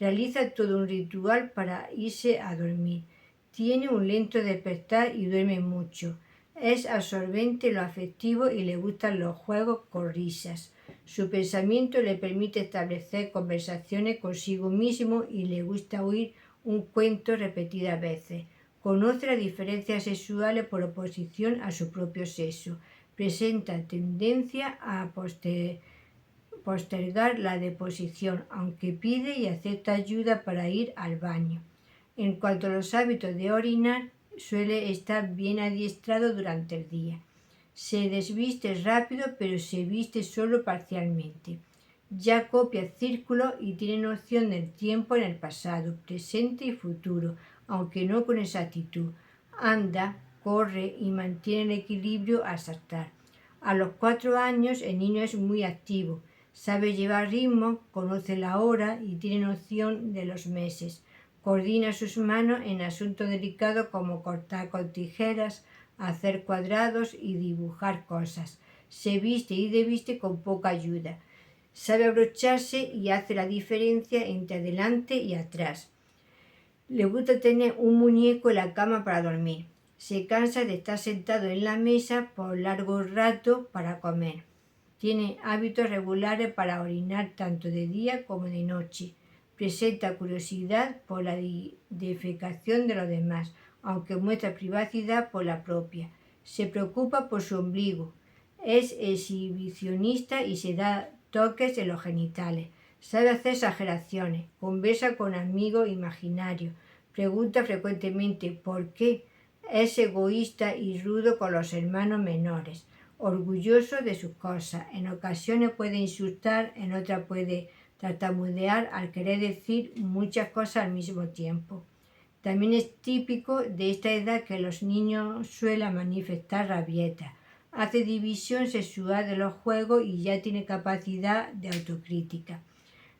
Realiza todo un ritual para irse a dormir. Tiene un lento despertar y duerme mucho. Es absorbente lo afectivo y le gustan los juegos con risas. Su pensamiento le permite establecer conversaciones consigo mismo y le gusta oír un cuento repetidas veces. Conoce las diferencias sexuales por oposición a su propio sexo. Presenta tendencia a postergar la deposición, aunque pide y acepta ayuda para ir al baño. En cuanto a los hábitos de orinar, suele estar bien adiestrado durante el día. Se desviste rápido, pero se viste solo parcialmente. Ya copia círculos y tiene noción del tiempo en el pasado, presente y futuro, aunque no con exactitud. Anda, corre y mantiene el equilibrio al saltar. A los 4 años el niño es muy activo, sabe llevar ritmo, conoce la hora y tiene noción de los meses. Coordina sus manos en asuntos delicados como cortar con tijeras, hacer cuadrados y dibujar cosas. Se viste y desviste con poca ayuda. Sabe abrocharse y hace la diferencia entre adelante y atrás. Le gusta tener un muñeco en la cama para dormir. Se cansa de estar sentado en la mesa por largo rato para comer. Tiene hábitos regulares para orinar tanto de día como de noche. Presenta curiosidad por la defecación de los demás, aunque muestra privacidad por la propia. Se preocupa por su ombligo. Es exhibicionista y se da toques en los genitales. Sabe hacer exageraciones. Conversa con amigos imaginarios. Pregunta frecuentemente por qué. Es egoísta y rudo con los hermanos menores. Orgulloso de sus cosas. En ocasiones puede insultar, en otras puede tartamudear al querer decir muchas cosas al mismo tiempo. También es típico de esta edad que los niños suelen manifestar rabietas. Hace división sexual de los juegos y ya tiene capacidad de autocrítica.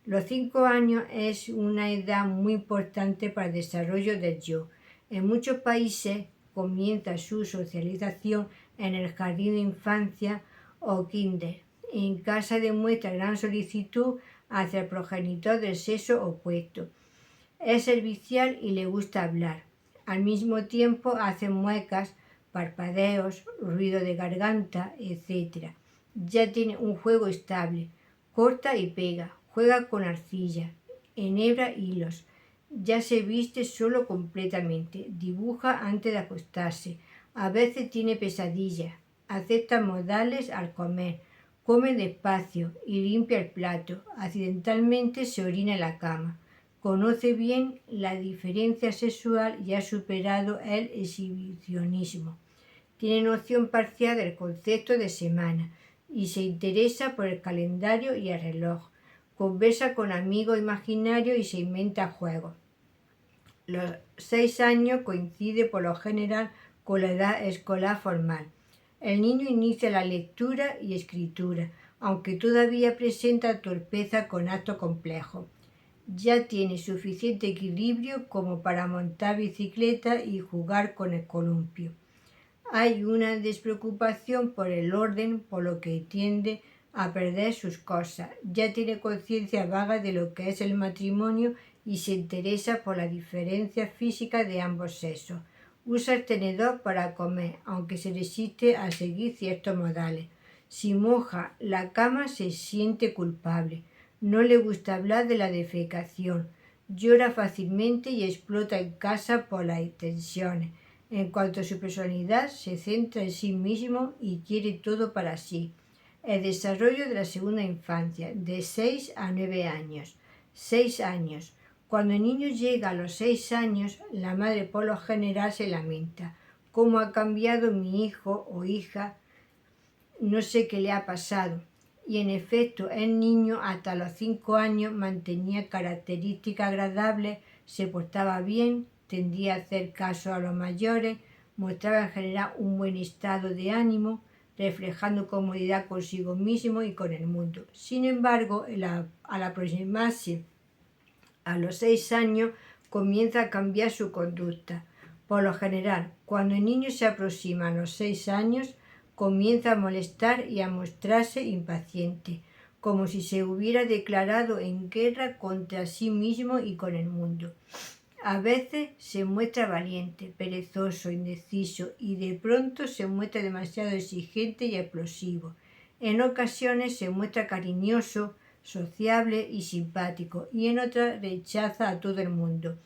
Los 5 años es una edad muy importante para el desarrollo del yo. En muchos países comienza su socialización en el jardín de infancia o kinder. En casa demuestra gran solicitud hacia el progenitor del sexo opuesto. Es servicial y le gusta hablar. Al mismo tiempo hace muecas, parpadeos, ruido de garganta, etc. Ya tiene un juego estable. Corta y pega. Juega con arcilla. Enhebra hilos. Ya se viste solo completamente. Dibuja antes de acostarse. A veces tiene pesadillas. Acepta modales al comer. Come despacio y limpia el plato. Accidentalmente se orina en la cama. Conoce bien la diferencia sexual y ha superado el exhibicionismo. Tiene noción parcial del concepto de semana y se interesa por el calendario y el reloj. Conversa con amigos imaginarios y se inventa juegos. Los 6 años coincide por lo general con la edad escolar formal. El niño inicia la lectura y escritura, aunque todavía presenta torpeza con actos complejos. Ya tiene suficiente equilibrio como para montar bicicleta y jugar con el columpio. Hay una despreocupación por el orden, por lo que tiende a perder sus cosas. Ya tiene conciencia vaga de lo que es el matrimonio y se interesa por la diferencia física de ambos sexos. Usa el tenedor para comer, aunque se resiste a seguir ciertos modales. Si moja la cama se siente culpable. No le gusta hablar de la defecación. Llora fácilmente y explota en casa por las tensiones. En cuanto a su personalidad, se centra en sí mismo y quiere todo para sí. El desarrollo de la segunda infancia, de 6 a 9 años. 6 años. Cuando el niño llega a los 6 años, la madre por lo general se lamenta. ¿Cómo ha cambiado mi hijo o hija? No sé qué le ha pasado. Y en efecto, el niño hasta los 5 años mantenía características agradables, se portaba bien, tendía a hacer caso a los mayores, mostraba en general un buen estado de ánimo, reflejando comodidad consigo mismo y con el mundo. Sin embargo, al aproximarse a los 6 años, comienza a cambiar su conducta. Por lo general, cuando el niño se aproxima a los 6 años, comienza a molestar y a mostrarse impaciente, como si se hubiera declarado en guerra contra sí mismo y con el mundo. A veces se muestra valiente, perezoso, indeciso y de pronto se muestra demasiado exigente y explosivo. En ocasiones se muestra cariñoso, sociable y simpático y en otras rechaza a todo el mundo.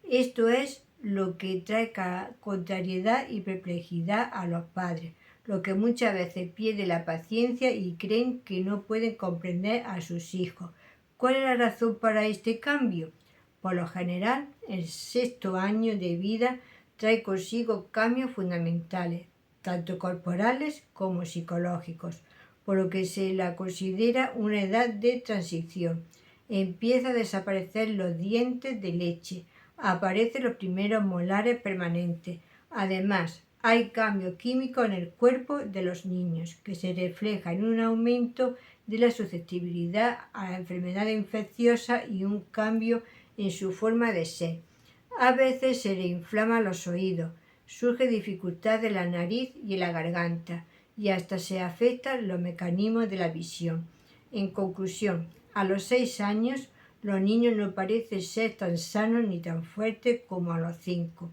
Esto es lo que trae contrariedad y perplejidad a los padres, lo que muchas veces pierde la paciencia y creen que no pueden comprender a sus hijos. ¿Cuál es la razón para este cambio? Por lo general, el 6º año de vida trae consigo cambios fundamentales, tanto corporales como psicológicos, por lo que se la considera una edad de transición. Empieza a desaparecer los dientes de leche, aparecen los primeros molares permanentes. Además, hay cambios químicos en el cuerpo de los niños que se refleja en un aumento de la susceptibilidad a la enfermedad infecciosa y un cambio en su forma de ser. A veces se le inflaman los oídos, surge dificultad de la nariz y en la garganta y hasta se afectan los mecanismos de la visión. En conclusión, a los 6 años los niños no parecen ser tan sanos ni tan fuertes como a los 5.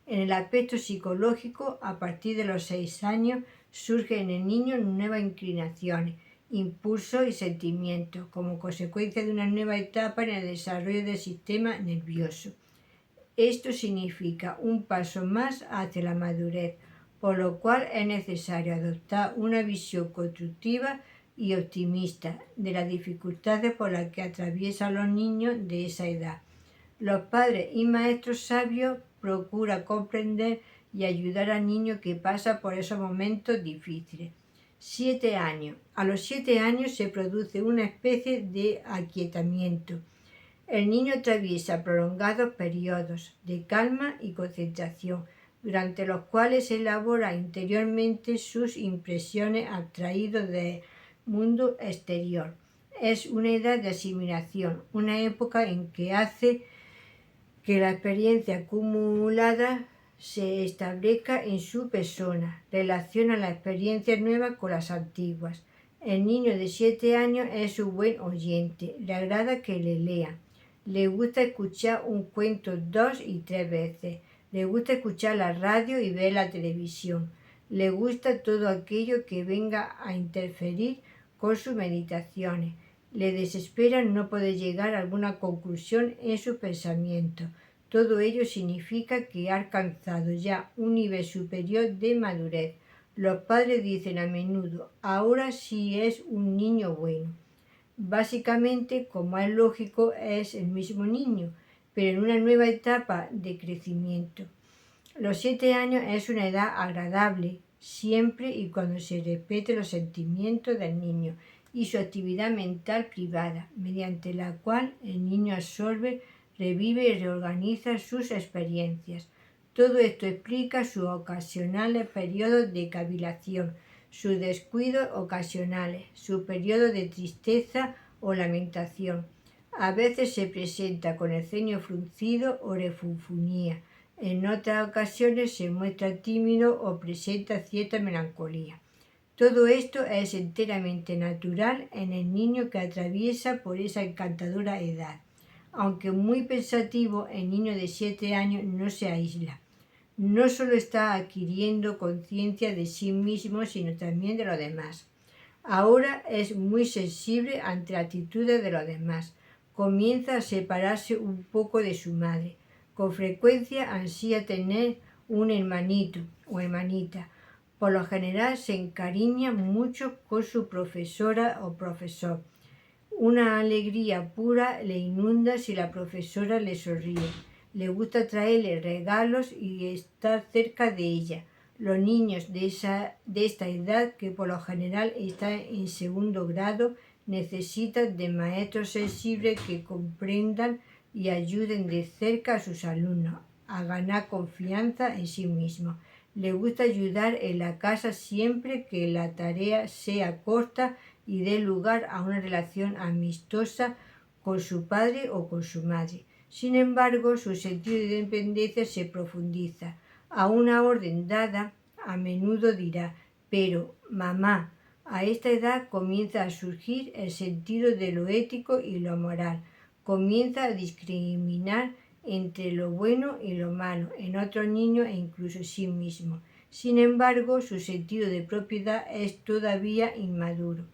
En el aspecto psicológico, a partir de los 6 años surgen en el niño nuevas inclinaciones, impulsos y sentimientos, como consecuencia de una nueva etapa en el desarrollo del sistema nervioso. Esto significa un paso más hacia la madurez, por lo cual es necesario adoptar una visión constructiva y optimista de las dificultades por las que atraviesan los niños de esa edad. Los padres y maestros sabios procuran comprender y ayudar al niño que pasa por esos momentos difíciles. 7 años. A los 7 años se produce una especie de aquietamiento. El niño atraviesa prolongados periodos de calma y concentración, durante los cuales elabora interiormente sus impresiones abstraídas del mundo exterior. Es una edad de asimilación, una época en que hace que la experiencia acumulada se establezca en su persona, relaciona las experiencias nuevas con las antiguas. El niño de 7 años es un buen oyente, le agrada que le lean, le gusta escuchar un cuento 2 y 3 veces, le gusta escuchar la radio y ver la televisión, le gusta todo aquello que venga a interferir con sus meditaciones. Le desespera no poder llegar a alguna conclusión en sus pensamientos. Todo ello significa que ha alcanzado ya un nivel superior de madurez. Los padres dicen a menudo, ahora sí es un niño bueno. Básicamente, como es lógico, es el mismo niño, pero en una nueva etapa de crecimiento. Los 7 años es una edad agradable, siempre y cuando se respete los sentimientos del niño y su actividad mental privada, mediante la cual el niño absorbe, revive y reorganiza sus experiencias. Todo esto explica sus ocasionales periodos de cavilación, sus descuidos ocasionales, su periodo de tristeza o lamentación. A veces se presenta con el ceño fruncido o refunfuñía. En otras ocasiones se muestra tímido o presenta cierta melancolía. Todo esto es enteramente natural en el niño que atraviesa por esa encantadora edad. Aunque muy pensativo, el niño de 7 años no se aísla. No solo está adquiriendo conciencia de sí mismo, sino también de los demás. Ahora es muy sensible ante las actitudes de los demás. Comienza a separarse un poco de su madre. Con frecuencia ansía tener un hermanito o hermanita. Por lo general se encariña mucho con su profesora o profesor. Una alegría pura le inunda si la profesora le sonríe. Le gusta traerle regalos y estar cerca de ella. Los niños de esta edad, que por lo general están en segundo grado, necesitan de maestros sensibles que comprendan y ayuden de cerca a sus alumnos a ganar confianza en sí mismos. Le gusta ayudar en la casa siempre que la tarea sea corta y dé lugar a una relación amistosa con su padre o con su madre. Sin embargo, su sentido de independencia se profundiza. A una orden dada, a menudo dirá, pero, mamá, a esta edad comienza a surgir el sentido de lo ético y lo moral. Comienza a discriminar entre lo bueno y lo malo en otros niños e incluso sí mismo. Sin embargo, su sentido de propiedad es todavía inmaduro.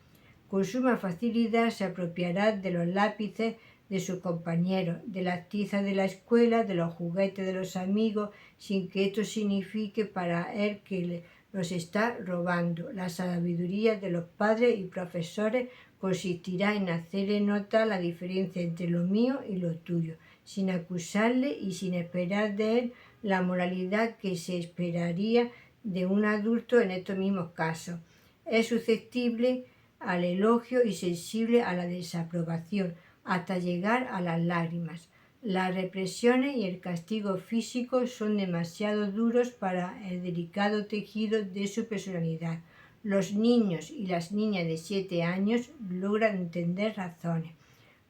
Con suma facilidad se apropiará de los lápices de sus compañeros, de las tizas de la escuela, de los juguetes de los amigos, sin que esto signifique para él que los está robando. La sabiduría de los padres y profesores consistirá en hacerle notar la diferencia entre lo mío y lo tuyo, sin acusarle y sin esperar de él la moralidad que se esperaría de un adulto en estos mismos casos. Es susceptible al elogio y sensible a la desaprobación, hasta llegar a las lágrimas. Las represiones y el castigo físico son demasiado duros para el delicado tejido de su personalidad. Los niños y las niñas de 7 años logran entender razones.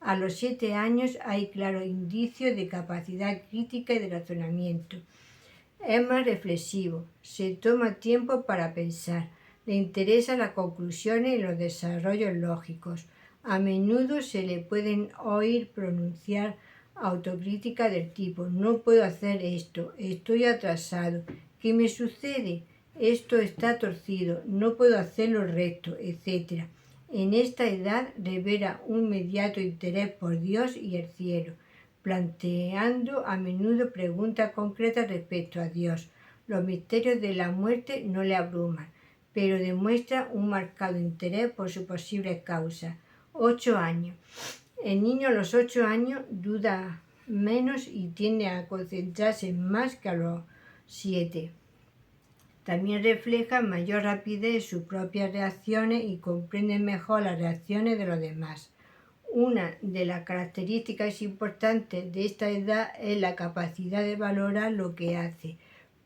A los 7 años hay claros indicios de capacidad crítica y de razonamiento. Es más reflexivo, se toma tiempo para pensar, le interesan las conclusiones y los desarrollos lógicos. A menudo se le pueden oír pronunciar autocrítica del tipo, no puedo hacer esto, estoy atrasado, ¿qué me sucede? Esto está torcido, no puedo hacerlo recto, etc. En esta edad revela un inmediato interés por Dios y el cielo, planteando a menudo preguntas concretas respecto a Dios. Los misterios de la muerte no le abruman, pero demuestra un marcado interés por sus posibles causas. 8 años. El niño a los 8 años duda menos y tiende a concentrarse más que a los 7. También refleja mayor rapidez sus propias reacciones y comprende mejor las reacciones de los demás. Una de las características importantes de esta edad es la capacidad de valorar lo que hace.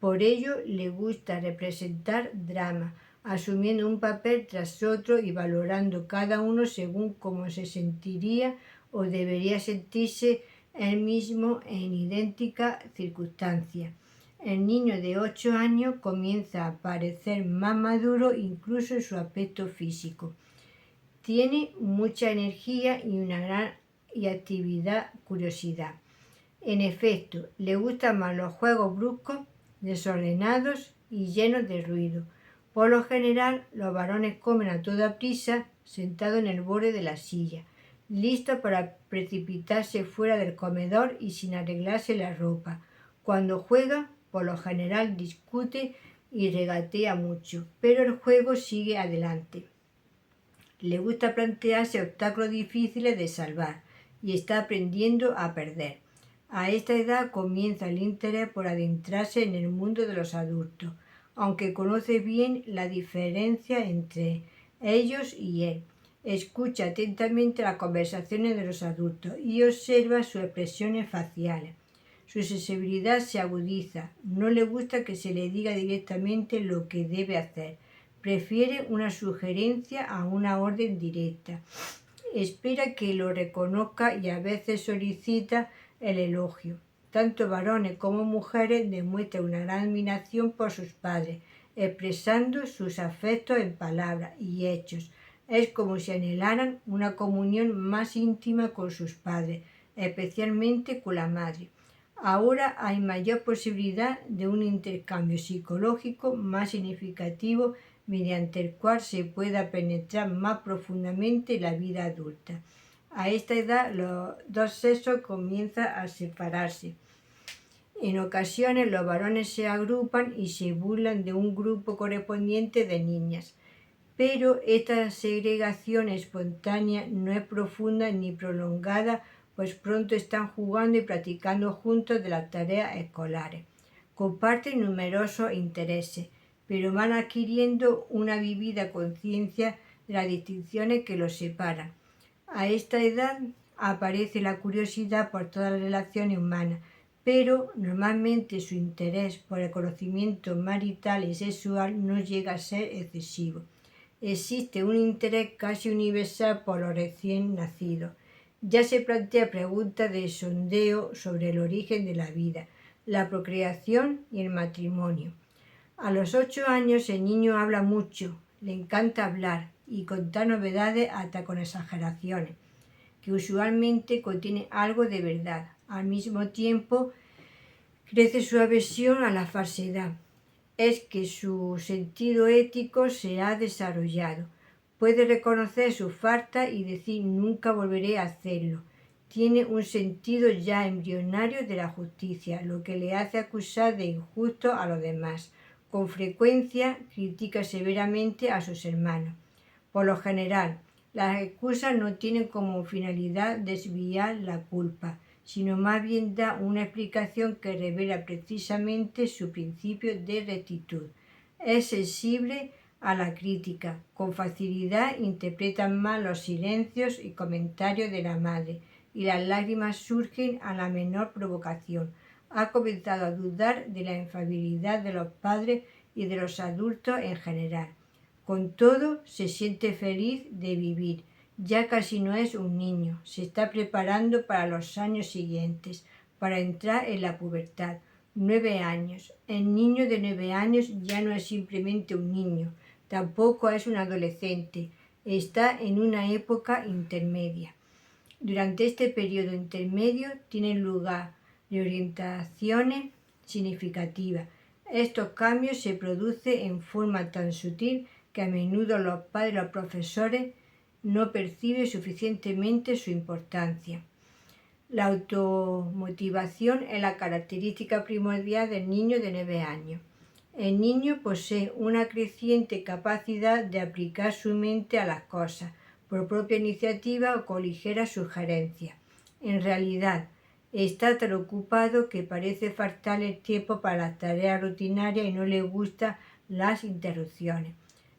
Por ello le gusta representar drama, asumiendo un papel tras otro y valorando cada uno según cómo se sentiría o debería sentirse él mismo en idéntica circunstancia. El niño de 8 años comienza a parecer más maduro incluso en su aspecto físico. Tiene mucha energía y una gran actividad, curiosidad. En efecto, le gustan más los juegos bruscos, desordenados y llenos de ruido. Por lo general, los varones comen a toda prisa, sentados en el borde de la silla, listos para precipitarse fuera del comedor y sin arreglarse la ropa. Cuando juega, por lo general discute y regatea mucho, pero el juego sigue adelante. Le gusta plantearse obstáculos difíciles de salvar y está aprendiendo a perder. A esta edad comienza el interés por adentrarse en el mundo de los adultos, aunque conoce bien la diferencia entre ellos y él. Escucha atentamente las conversaciones de los adultos y observa sus expresiones faciales. Su sensibilidad se agudiza. No le gusta que se le diga directamente lo que debe hacer. Prefiere una sugerencia a una orden directa. Espera que lo reconozca y a veces solicita el elogio. Tanto varones como mujeres demuestran una gran admiración por sus padres, expresando sus afectos en palabras y hechos. Es como si anhelaran una comunión más íntima con sus padres, especialmente con la madre. Ahora hay mayor posibilidad de un intercambio psicológico más significativo mediante el cual se pueda penetrar más profundamente en la vida adulta. A esta edad los dos sexos comienzan a separarse. En ocasiones los varones se agrupan y se burlan de un grupo correspondiente de niñas, pero esta segregación espontánea no es profunda ni prolongada, pues pronto están jugando y practicando juntos de las tareas escolares. Comparten numerosos intereses, pero van adquiriendo una vívida conciencia de las distinciones que los separan. A esta edad aparece la curiosidad por todas las relaciones humanas, pero normalmente su interés por el conocimiento marital y sexual no llega a ser excesivo. Existe un interés casi universal por los recién nacidos. Ya se plantea preguntas de sondeo sobre el origen de la vida, la procreación y el matrimonio. A los 8 años el niño habla mucho, le encanta hablar y contar novedades hasta con exageraciones, que usualmente contienen algo de verdad. Al mismo tiempo, crece su aversión a la falsedad. Es que su sentido ético se ha desarrollado. Puede reconocer su falta y decir nunca volveré a hacerlo. Tiene un sentido ya embrionario de la justicia, lo que le hace acusar de injusto a los demás. Con frecuencia critica severamente a sus hermanos. Por lo general, las excusas no tienen como finalidad desviar la culpa, sino más bien da una explicación que revela precisamente su principio de rectitud. Es sensible a la crítica, con facilidad interpreta mal los silencios y comentarios de la madre, y las lágrimas surgen a la menor provocación. Ha comenzado a dudar de la infalibilidad de los padres y de los adultos en general. Con todo, se siente feliz de vivir. Ya casi no es un niño, se está preparando para los años siguientes, para entrar en la pubertad. 9 años. El niño de 9 años ya no es simplemente un niño, tampoco es un adolescente, está en una época intermedia. Durante este periodo intermedio tienen lugar reorientaciones significativas. Estos cambios se producen en forma tan sutil que a menudo los padres y los profesores no percibe suficientemente su importancia. La automotivación es la característica primordial del niño de 9 años. El niño posee una creciente capacidad de aplicar su mente a las cosas, por propia iniciativa o con ligera sugerencia. En realidad, está tan ocupado que parece faltarle el tiempo para las tareas rutinarias y no le gustan las interrupciones.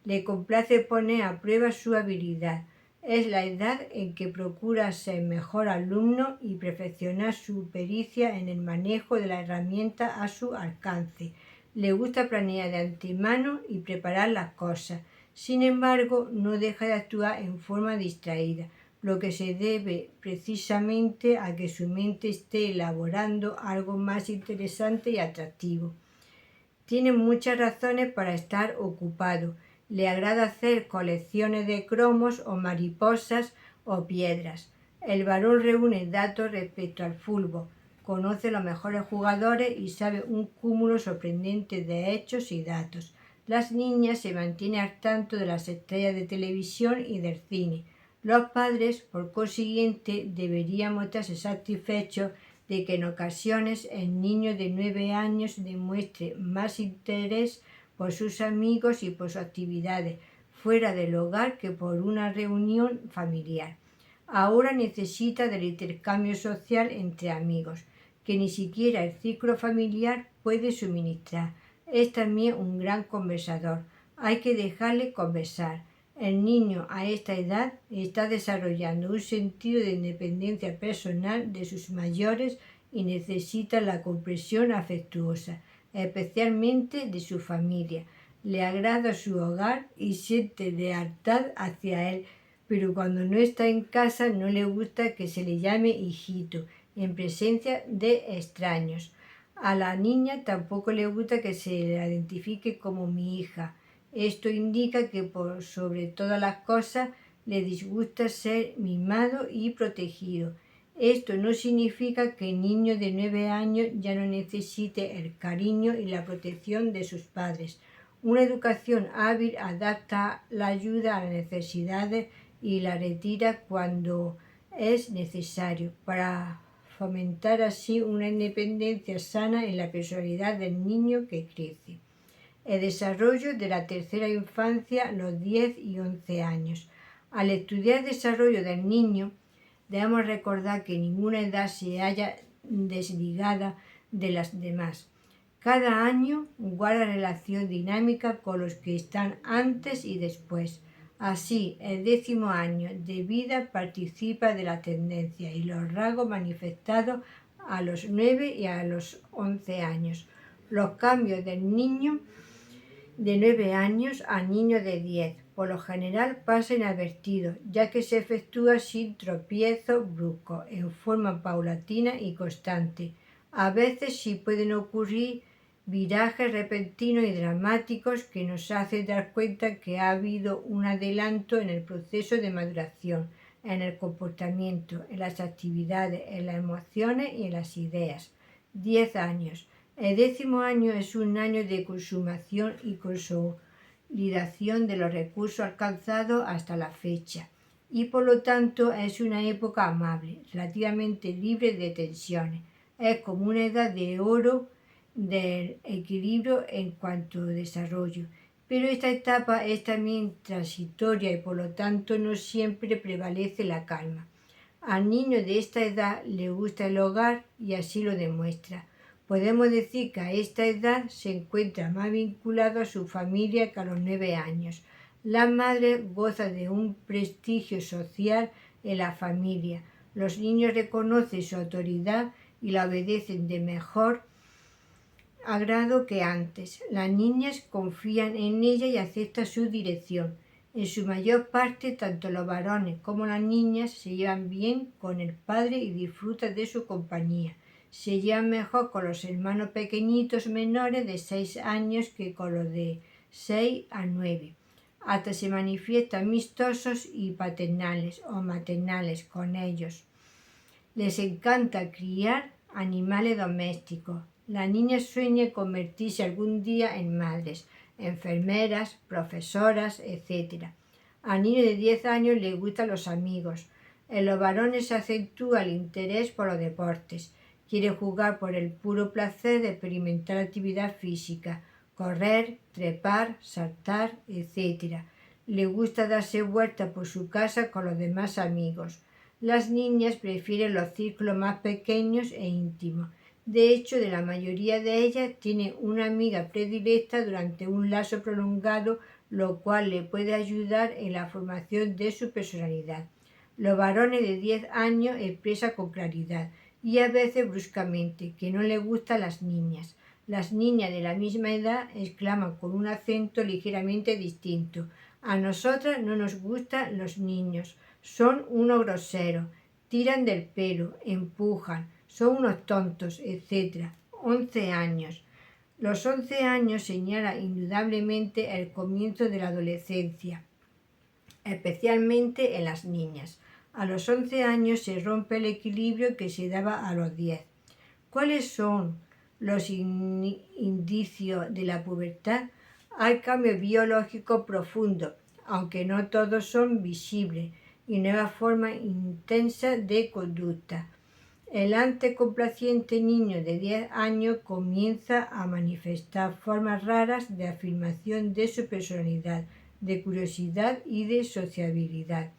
Le complace poner a prueba su habilidad. Es la edad en que procura ser mejor alumno y perfeccionar su pericia en el manejo de la herramienta a su alcance. Le gusta planear de antemano y preparar las cosas. Sin embargo, no deja de actuar en forma distraída, lo que se debe precisamente a que su mente esté elaborando algo más interesante y atractivo. Tiene muchas razones para estar ocupado. Le agrada hacer colecciones de cromos o mariposas o piedras. El varón reúne datos respecto al fútbol, conoce los mejores jugadores y sabe un cúmulo sorprendente de hechos y datos. Las niñas se mantienen al tanto de las estrellas de televisión y del cine. Los padres, por consiguiente, deberían mostrarse satisfechos de que en ocasiones el niño de 9 años demuestre más interés por sus amigos y por sus actividades fuera del hogar que por una reunión familiar. Ahora necesita del intercambio social entre amigos, que ni siquiera el círculo familiar puede suministrar. Es también un gran conversador. Hay que dejarle conversar. El niño a esta edad está desarrollando un sentido de independencia personal de sus mayores y necesita la comprensión afectuosa, especialmente de su familia. Le agrada su hogar y siente lealtad hacia él, pero cuando no está en casa no le gusta que se le llame hijito en presencia de extraños. A la niña tampoco le gusta que se la identifique como mi hija. Esto indica que por sobre todas las cosas le disgusta ser mimado y protegido. Esto no significa que el niño de 9 años ya no necesite el cariño y la protección de sus padres. Una educación hábil adapta la ayuda a las necesidades y la retira cuando es necesario, para fomentar así una independencia sana en la personalidad del niño que crece. El desarrollo de la tercera infancia, los 10 y 11 años. Al estudiar el desarrollo del niño, debemos recordar que ninguna edad se halla desligada de las demás. Cada año guarda relación dinámica con los que están antes y después. Así, el 10º año de vida participa de la tendencia y los rasgos manifestados a los 9 y a los 11 años. Los cambios del niño de 9 años al niño de 10, por lo general pasa inadvertido, ya que se efectúa sin tropiezos bruscos, en forma paulatina y constante. A veces sí pueden ocurrir virajes repentinos y dramáticos que nos hacen dar cuenta que ha habido un adelanto en el proceso de maduración, en el comportamiento, en las actividades, en las emociones y en las ideas. 10 años. El 10º año es un año de consumación y consolidación de los recursos alcanzados hasta la fecha y por lo tanto es una época amable, relativamente libre de tensiones. Es como una edad de oro del equilibrio en cuanto a desarrollo, pero esta etapa es también transitoria y por lo tanto no siempre prevalece la calma. Al niño de esta edad le gusta el hogar y así lo demuestra. Podemos decir que a esta edad se encuentra más vinculado a su familia que a los 9 años. La madre goza de un prestigio social en la familia. Los niños reconocen su autoridad y la obedecen de mejor agrado que antes. Las niñas confían en ella y aceptan su dirección. En su mayor parte, tanto los varones como las niñas se llevan bien con el padre y disfrutan de su compañía. Se llevan mejor con los hermanos pequeñitos menores de 6 años que con los de 6 a 9. Hasta se manifiestan amistosos y paternales o maternales con ellos. Les encanta criar animales domésticos. La niña sueña convertirse algún día en madres, enfermeras, profesoras, etc. Al niño de 10 años le gustan los amigos. En los varones se acentúa el interés por los deportes. Quiere jugar por el puro placer de experimentar actividad física, correr, trepar, saltar, etc. Le gusta darse vueltas por su casa con los demás amigos. Las niñas prefieren los círculos más pequeños e íntimos. De hecho, de la mayoría de ellas tiene una amiga predilecta durante un lapso prolongado, lo cual le puede ayudar en la formación de su personalidad. Los varones de 10 años expresan con claridad y a veces bruscamente que no les gustan las niñas. Las niñas de la misma edad exclaman con un acento ligeramente distinto: a nosotras no nos gustan los niños, son unos groseros, tiran del pelo, empujan, son unos tontos, etc. 11 años. Los 11 años señalan indudablemente el comienzo de la adolescencia, especialmente en las niñas. A los 11 años se rompe el equilibrio que se daba a los 10. ¿Cuáles son los indicios de la pubertad? Hay cambios biológicos profundos, aunque no todos son visibles, y nuevas formas intensas de conducta. El antes complaciente niño de 10 años comienza a manifestar formas raras de afirmación de su personalidad, de curiosidad y de sociabilidad.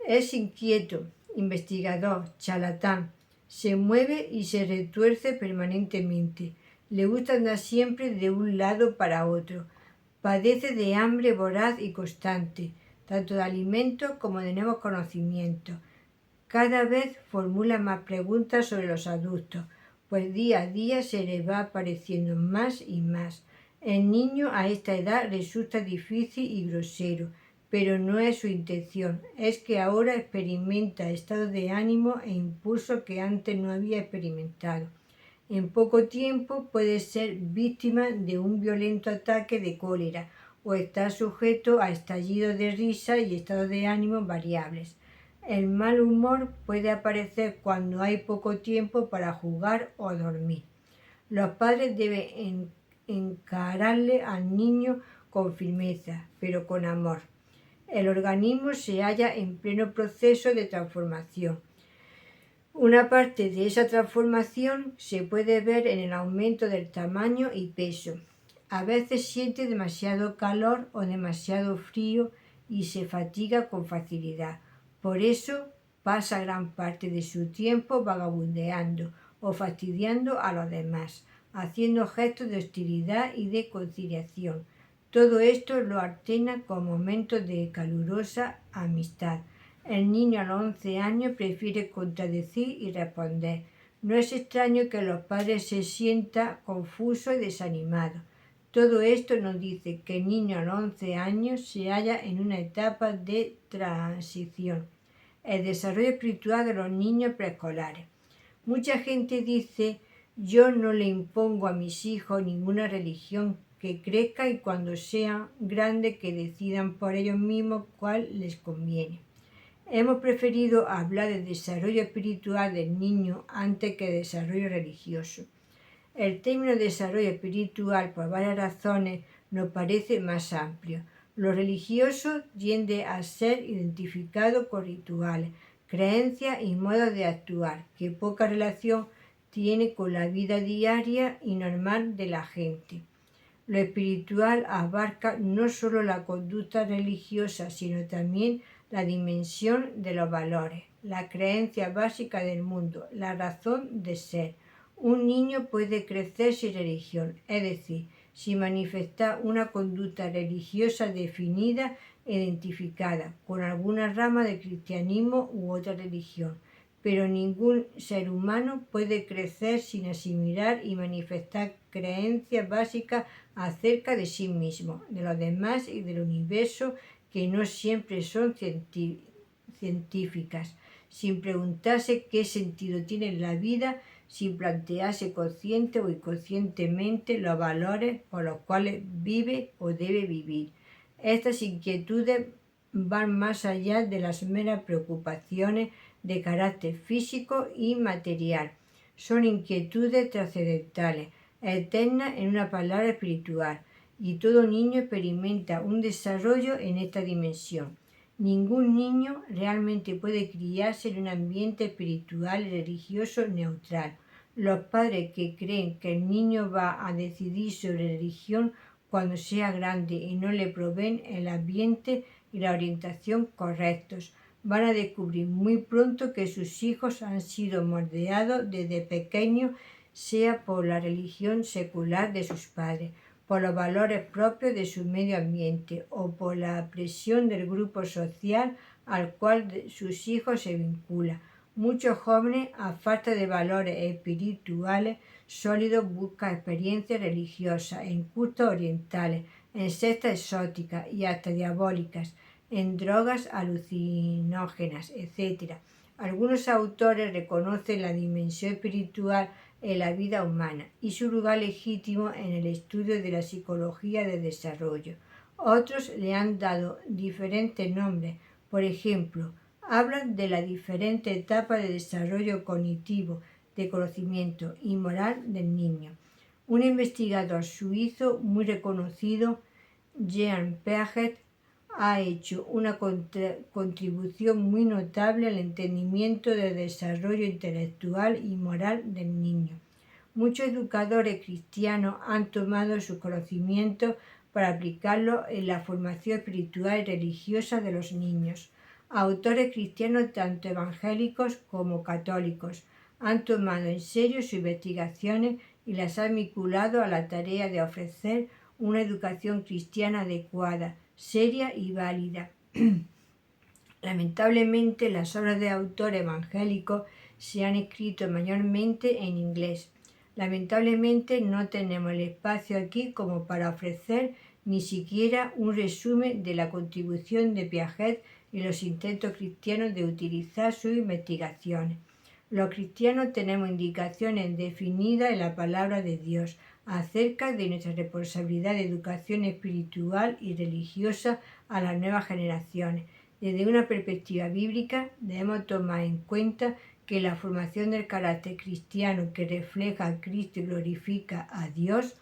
Es inquieto, investigador, charlatán, se mueve y se retuerce permanentemente, le gusta andar siempre de un lado para otro, padece de hambre voraz y constante, tanto de alimentos como de nuevos conocimientos. Cada vez formula más preguntas sobre los adultos, pues día a día se le va apareciendo más y más. El niño a esta edad resulta difícil y grosero, pero no es su intención, es que ahora experimenta estados de ánimo e impulsos que antes no había experimentado. En poco tiempo puede ser víctima de un violento ataque de cólera o estar sujeto a estallidos de risa y estados de ánimo variables. El mal humor puede aparecer cuando hay poco tiempo para jugar o dormir. Los padres deben encararle al niño con firmeza, pero con amor. El organismo se halla en pleno proceso de transformación. Una parte de esa transformación se puede ver en el aumento del tamaño y peso. A veces siente demasiado calor o demasiado frío y se fatiga con facilidad. Por eso pasa gran parte de su tiempo vagabundeando o fastidiando a los demás, haciendo gestos de hostilidad y de conciliación. Todo esto lo alterna con momentos de calurosa amistad. El niño a los 11 años prefiere contradecir y responder. No es extraño que los padres se sientan confusos y desanimados. Todo esto nos dice que el niño a los 11 años se halla en una etapa de transición. El desarrollo espiritual de los niños preescolares. Mucha gente dice, yo no le impongo a mis hijos ninguna religión, que crezcan y cuando sean grandes que decidan por ellos mismos cuál les conviene. Hemos preferido hablar del desarrollo espiritual del niño antes que del desarrollo religioso. El término desarrollo espiritual, por varias razones, nos parece más amplio. Lo religioso tiende a ser identificado con rituales, creencias y modos de actuar, que poca relación tiene con la vida diaria y normal de la gente. Lo espiritual abarca no solo la conducta religiosa, sino también la dimensión de los valores, la creencia básica del mundo, la razón de ser. Un niño puede crecer sin religión, es decir, sin manifestar una conducta religiosa definida e identificada con alguna rama del cristianismo u otra religión. Pero ningún ser humano puede crecer sin asimilar y manifestar creencias básicas acerca de sí mismo, de los demás y del universo que no siempre son científicas, sin preguntarse qué sentido tiene la vida, sin plantearse consciente o inconscientemente los valores por los cuales vive o debe vivir. Estas inquietudes van más allá de las meras preocupaciones de carácter físico y material. Son inquietudes trascendentales, eternas en una palabra espiritual, y todo niño experimenta un desarrollo en esta dimensión. Ningún niño realmente puede criarse en un ambiente espiritual y religioso neutral. Los padres que creen que el niño va a decidir sobre religión cuando sea grande y no le proveen el ambiente y la orientación correctos, van a descubrir muy pronto que sus hijos han sido moldeados desde pequeños, sea por la religión secular de sus padres, por los valores propios de su medio ambiente o por la presión del grupo social al cual sus hijos se vinculan. Muchos jóvenes, a falta de valores espirituales sólidos, buscan experiencias religiosas en cultos orientales, en sectas exóticas y hasta diabólicas, en drogas alucinógenas, etc. Algunos autores reconocen la dimensión espiritual en la vida humana y su lugar legítimo en el estudio de la psicología del desarrollo. Otros le han dado diferentes nombres. Por ejemplo, hablan de la diferente etapa de desarrollo cognitivo, de conocimiento y moral del niño. Un investigador suizo muy reconocido, Jean Piaget, ha hecho una contribución muy notable al entendimiento del desarrollo intelectual y moral del niño. Muchos educadores cristianos han tomado sus conocimientos para aplicarlos en la formación espiritual y religiosa de los niños. Autores cristianos tanto evangélicos como católicos han tomado en serio sus investigaciones y las han vinculado a la tarea de ofrecer una educación cristiana adecuada, seria y válida. Lamentablemente, las obras de autores evangélicos se han escrito mayormente en inglés. Lamentablemente no tenemos el espacio aquí como para ofrecer ni siquiera un resumen de la contribución de Piaget y los intentos cristianos de utilizar sus investigaciones. Los cristianos tenemos indicaciones definidas en la palabra de Dios acerca de nuestra responsabilidad de educación espiritual y religiosa a las nuevas generaciones. Desde una perspectiva bíblica debemos tomar en cuenta que la formación del carácter cristiano que refleja a Cristo y glorifica a Dios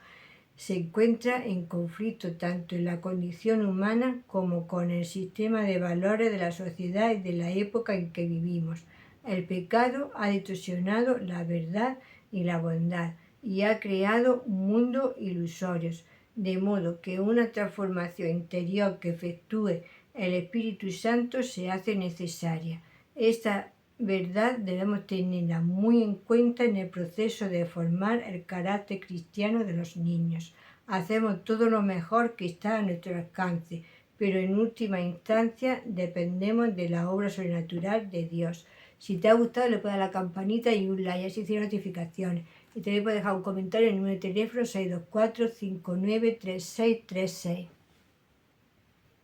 se encuentra en conflicto tanto en la condición humana como con el sistema de valores de la sociedad y de la época en que vivimos. El pecado ha distorsionado la verdad y la bondad y ha creado un mundo ilusorio, de modo que una transformación interior que efectúe el Espíritu Santo se hace necesaria. Esta verdad debemos tenerla muy en cuenta en el proceso de formar el carácter cristiano de los niños. Hacemos todo lo mejor que está a nuestro alcance, pero en última instancia dependemos de la obra sobrenatural de Dios. Si te ha gustado, le puedes dar a la campanita y un like, así tiene notificaciones. Y también puedes dejar un comentario en el número de teléfono 624 593636.